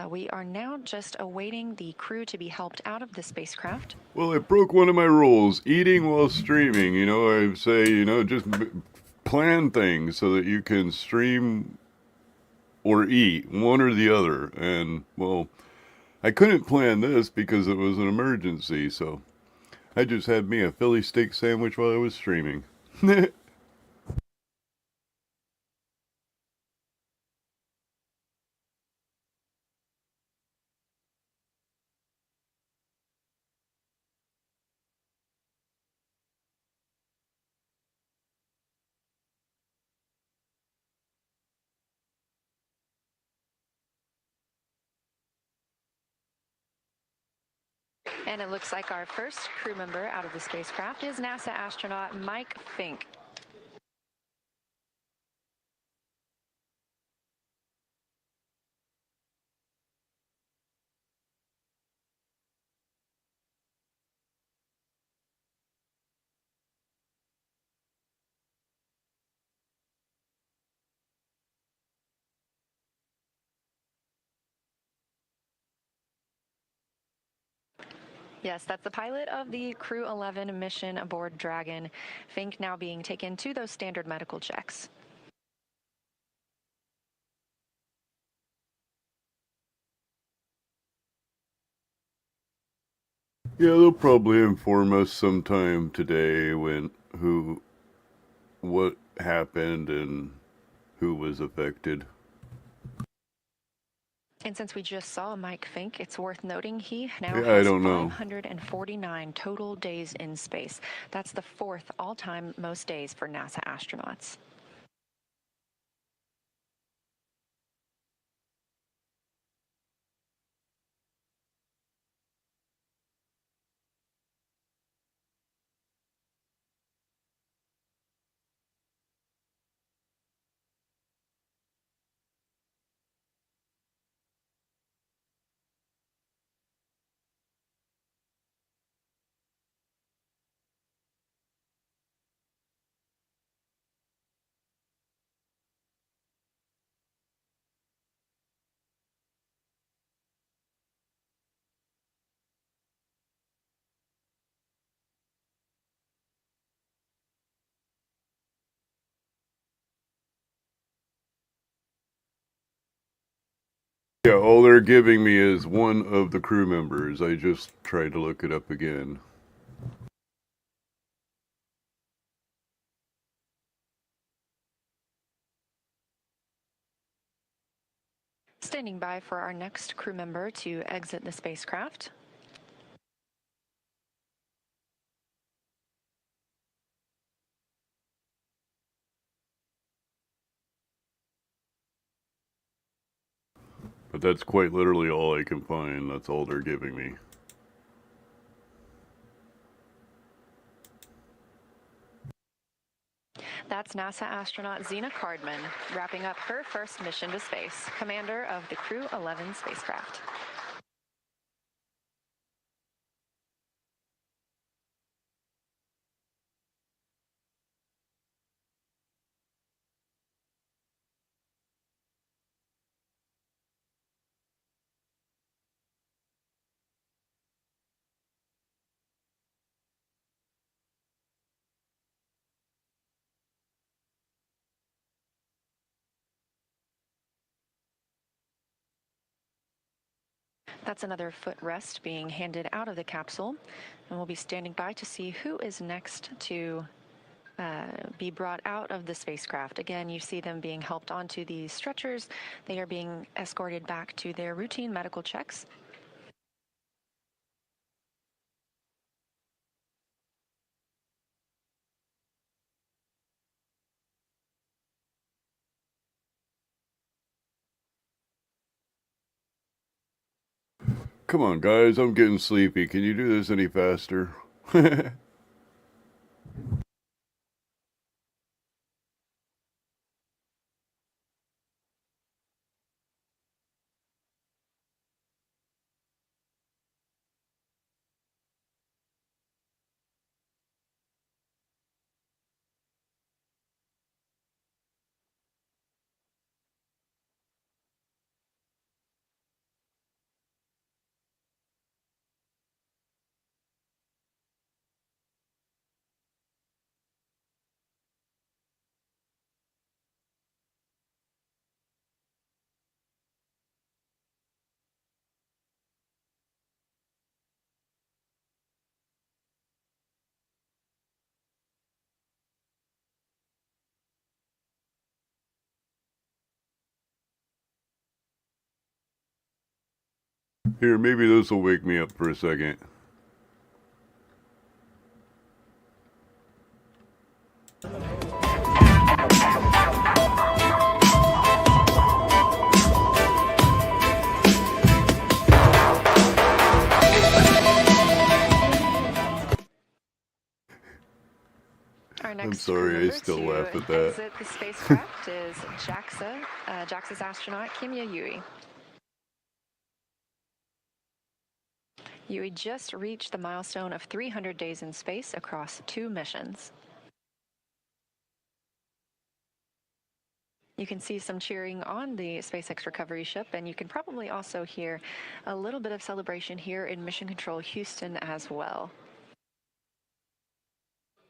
We are now just awaiting the crew to be helped out of the spacecraft. Well, it broke one of my rules, eating while streaming. You know, I say, just plan things so that you can stream or eat, one or the other. And, well, I couldn't plan this because it was an emergency, so I just had me a Philly steak sandwich while I was streaming. And it looks like our first crew member out of the spacecraft is NASA astronaut Mike Fink. Yes, that's the pilot of the Crew 11 mission aboard Dragon. Fink now being taken to those standard medical checks. Yeah, they'll probably inform us sometime today what happened and who was affected. And since we just saw Mike Fink, it's worth noting he now Yeah, I has don't know. 549 total days in space. That's the fourth all-time most days for NASA astronauts. Yeah, all they're giving me is one of the crew members. I just tried to look it up again. Standing by for our next crew member to exit the spacecraft. But that's quite literally all I can find. That's all they're giving me. That's NASA astronaut Xena Cardman, wrapping up her first mission to space, commander of the Crew 11 spacecraft. That's another footrest being handed out of the capsule, and we'll be standing by to see who is next to be brought out of the spacecraft. Again, you see them being helped onto these stretchers. They are being escorted back to their routine medical checks. Come on, guys, I'm getting sleepy. Can you do this any faster? Here, maybe this will wake me up for a second. Our next I'm sorry, crew I member still to laugh at that. exit the spacecraft is JAXA's astronaut Kimya Yui. Yui just reached the milestone of 300 days in space across 2 missions. You can see some cheering on the SpaceX recovery ship, and you can probably also hear a little bit of celebration here in Mission Control Houston as well.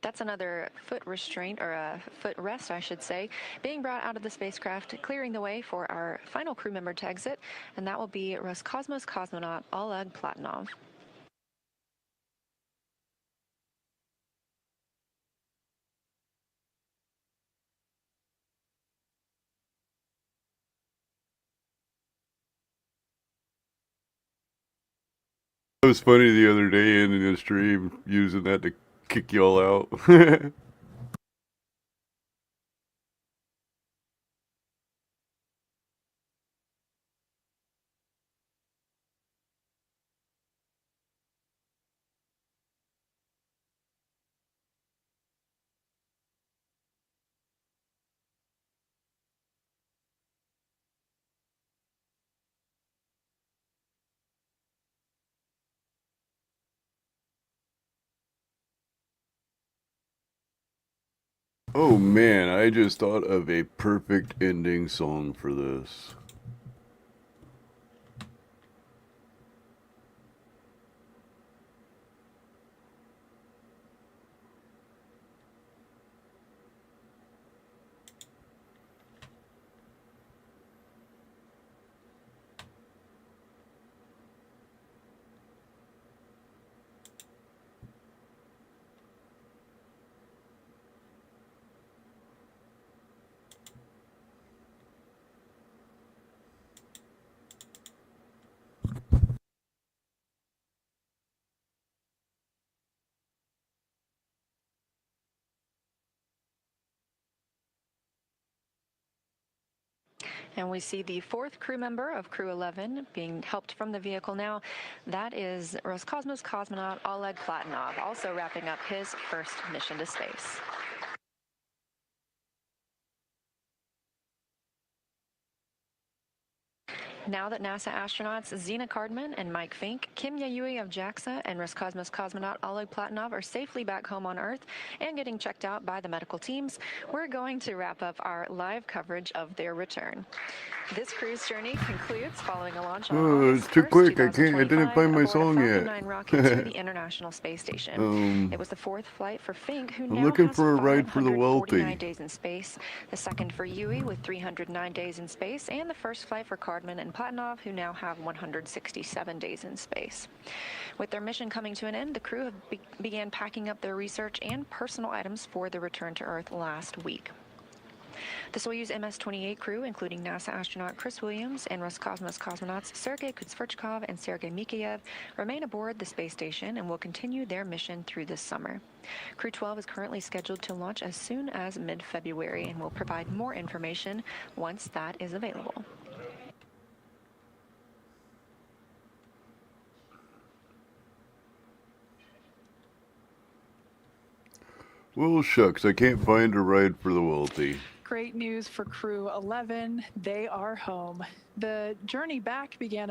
That's another foot restraint, or a foot rest, I should say, being brought out of the spacecraft, clearing the way for our final crew member to exit, and that will be Roscosmos cosmonaut Oleg Platonov. It was funny the other day in the stream using that to kick y'all out. Oh man, I just thought of a perfect ending song for this. And we see the 4th crew member of Crew 11 being helped from the vehicle now. That is Roscosmos cosmonaut Oleg Platonov, also wrapping up his first mission to space. Now that NASA astronauts Zena Cardman and Mike Fink, Kimya Yui of JAXA, and Roscosmos cosmonaut Oleg Platonov are safely back home on Earth and getting checked out by the medical teams, we're going to wrap up our live coverage of their return. This cruise journey concludes following a launch on Oh, August it's too 1st, quick. I didn't 2025, find my aboard a song Falcon yet. 9 rocket to the International Space Station. It was the 4th flight for Fink, who I'm now looking has for a ride for the 549 wealthy. days in space, the 2nd for Yui with 309 days in space, and the 1st flight for Cardman and Platonov, who now have 167 days in space. With their mission coming to an end, the crew began packing up their research and personal items for the return to Earth last week. The Soyuz MS-28 crew, including NASA astronaut Chris Williams and Roscosmos cosmonauts Sergei Kutsverchkov and Sergei Mikheyev, remain aboard the space station and will continue their mission through this summer. Crew 12 is currently scheduled to launch as soon as mid-February and will provide more information once that is available. Well, shucks, I can't find a ride for the wealthy. Great news for Crew 11. They are home. The journey back began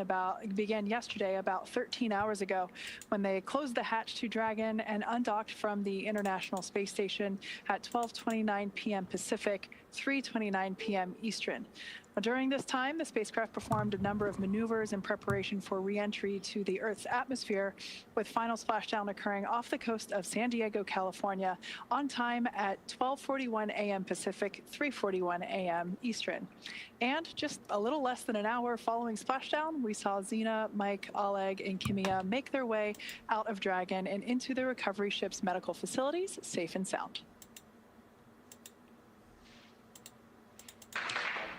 yesterday, about 13 hours ago, when they closed the hatch to Dragon and undocked from the International Space Station at 12:29 p.m. Pacific, 3:29 p.m. Eastern. During this time, the spacecraft performed a number of maneuvers in preparation for re-entry to the Earth's atmosphere, with final splashdown occurring off the coast of San Diego, California, on time at 12:41 a.m. Pacific, 3:41 a.m. Eastern. And just a little less than an hour following splashdown, we saw Zena, Mike, Oleg, and Kimya make their way out of Dragon and into the recovery ship's medical facilities, safe and sound.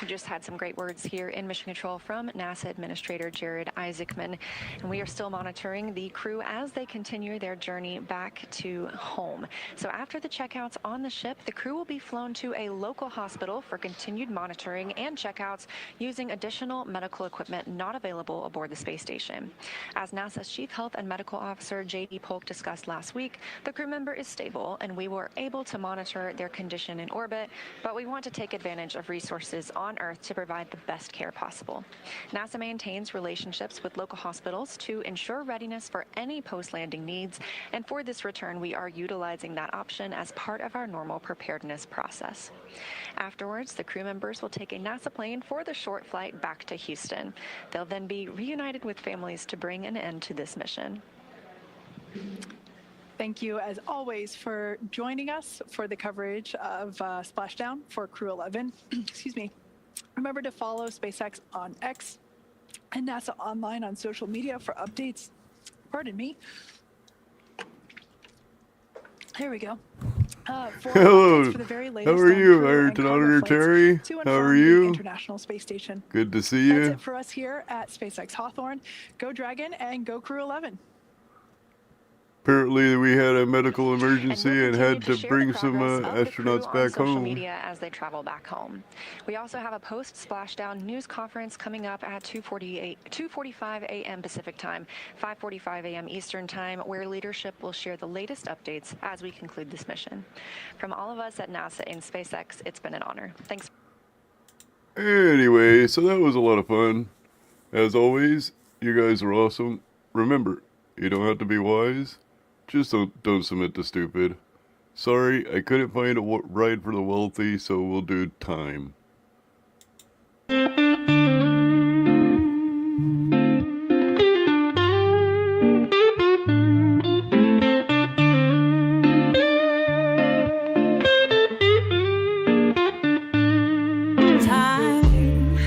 We just had some great words here in Mission Control from NASA Administrator Jared Isaacman, and we are still monitoring the crew as they continue their journey back to home. So after the checkouts on the ship, the crew will be flown to a local hospital for continued monitoring and checkouts using additional medical equipment not available aboard the space station. As NASA's Chief Health and Medical Officer J.D. Polk discussed last week, the crew member is stable and we were able to monitor their condition in orbit, but we want to take advantage of resources on Earth to provide the best care possible. NASA maintains relationships with local hospitals to ensure readiness for any post-landing needs, and for this return, we are utilizing that option as part of our normal preparedness process. Afterwards, the crew members will take a NASA plane for the short flight back to Houston. They'll then be reunited with families to bring an end to this mission. Thank you, as always, for joining us for the coverage of Splashdown for Crew 11. Excuse me. Remember to follow SpaceX on X and NASA Online on social media for updates. Pardon me. Here we go. For Hello. updates for the very How latest are on you, crew and Ayrton cargo Auditor flights Terry? to and How from are the you? International Space Station. Good to see That's you. it for us here at SpaceX Hawthorne. Go Dragon and go Crew 11. Apparently, we had a medical And we'll emergency and continue had to share bring the some progress of the crew astronauts on back social home. media as they travel back home. We also have a post-splashdown news conference coming up at 2:45 a.m. Pacific Time, 5:45 a.m. Eastern Time, where leadership will share the latest updates as we conclude this mission. From all of us at NASA and SpaceX, it's been an honor. Thanks. Anyway, so that was a lot of fun. As always, you guys are awesome. Remember, you don't have to be wise. Just don't submit to stupid. Sorry, I couldn't find a ride for the wealthy, so we'll do time. Time.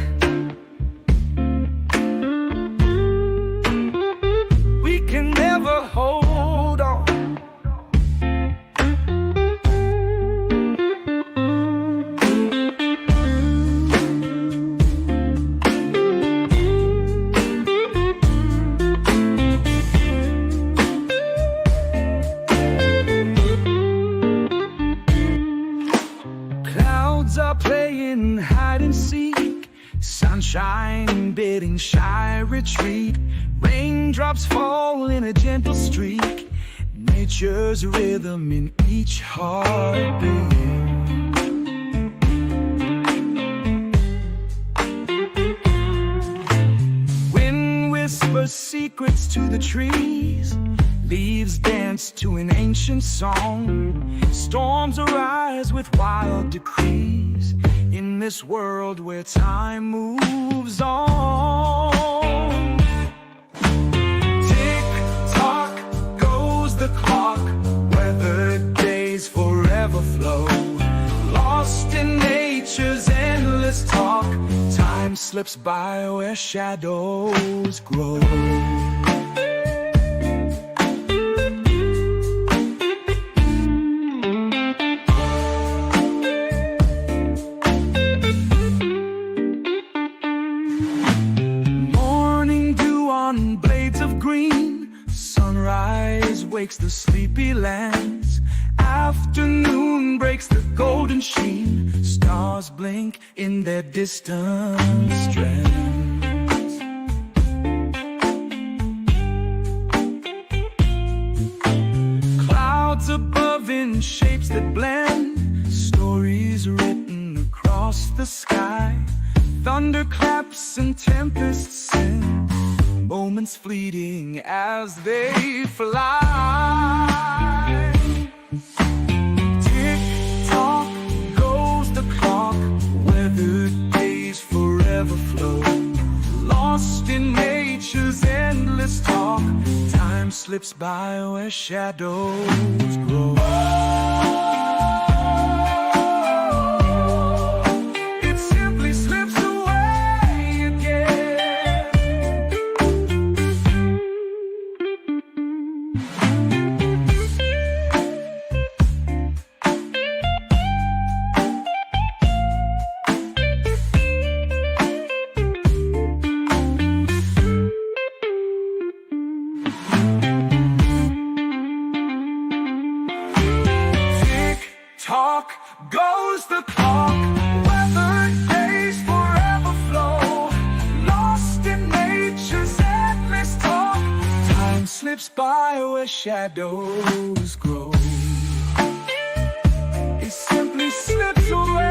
We can never hold on. Clouds are playing hide and seek, sunshine bidding shy retreat. Raindrops fall in a gentle streak, nature's rhythm in each heartbeat. Wind whispers secrets to the trees, leaves dance to an ancient song. Storms arise with wild decrees in this world where time moves on. Tick tock goes the clock, weathered days forever flow. Lost in nature's endless talk, time slips by where shadows grow. Morning dew on blades of green, sunrise wakes the sleepy lands. Afternoon breaks the golden sheen, stars blink in their distant strands. Clouds above in shapes that blend, stories written across the sky. Thunderclaps and tempests send, moments fleeting as they fly. Tick tock goes the clock, weathered days forever flow. Lost in nature's endless talk, time slips by where shadows grow. It simply slips away again. slips by where shadows grow. He simply slips away.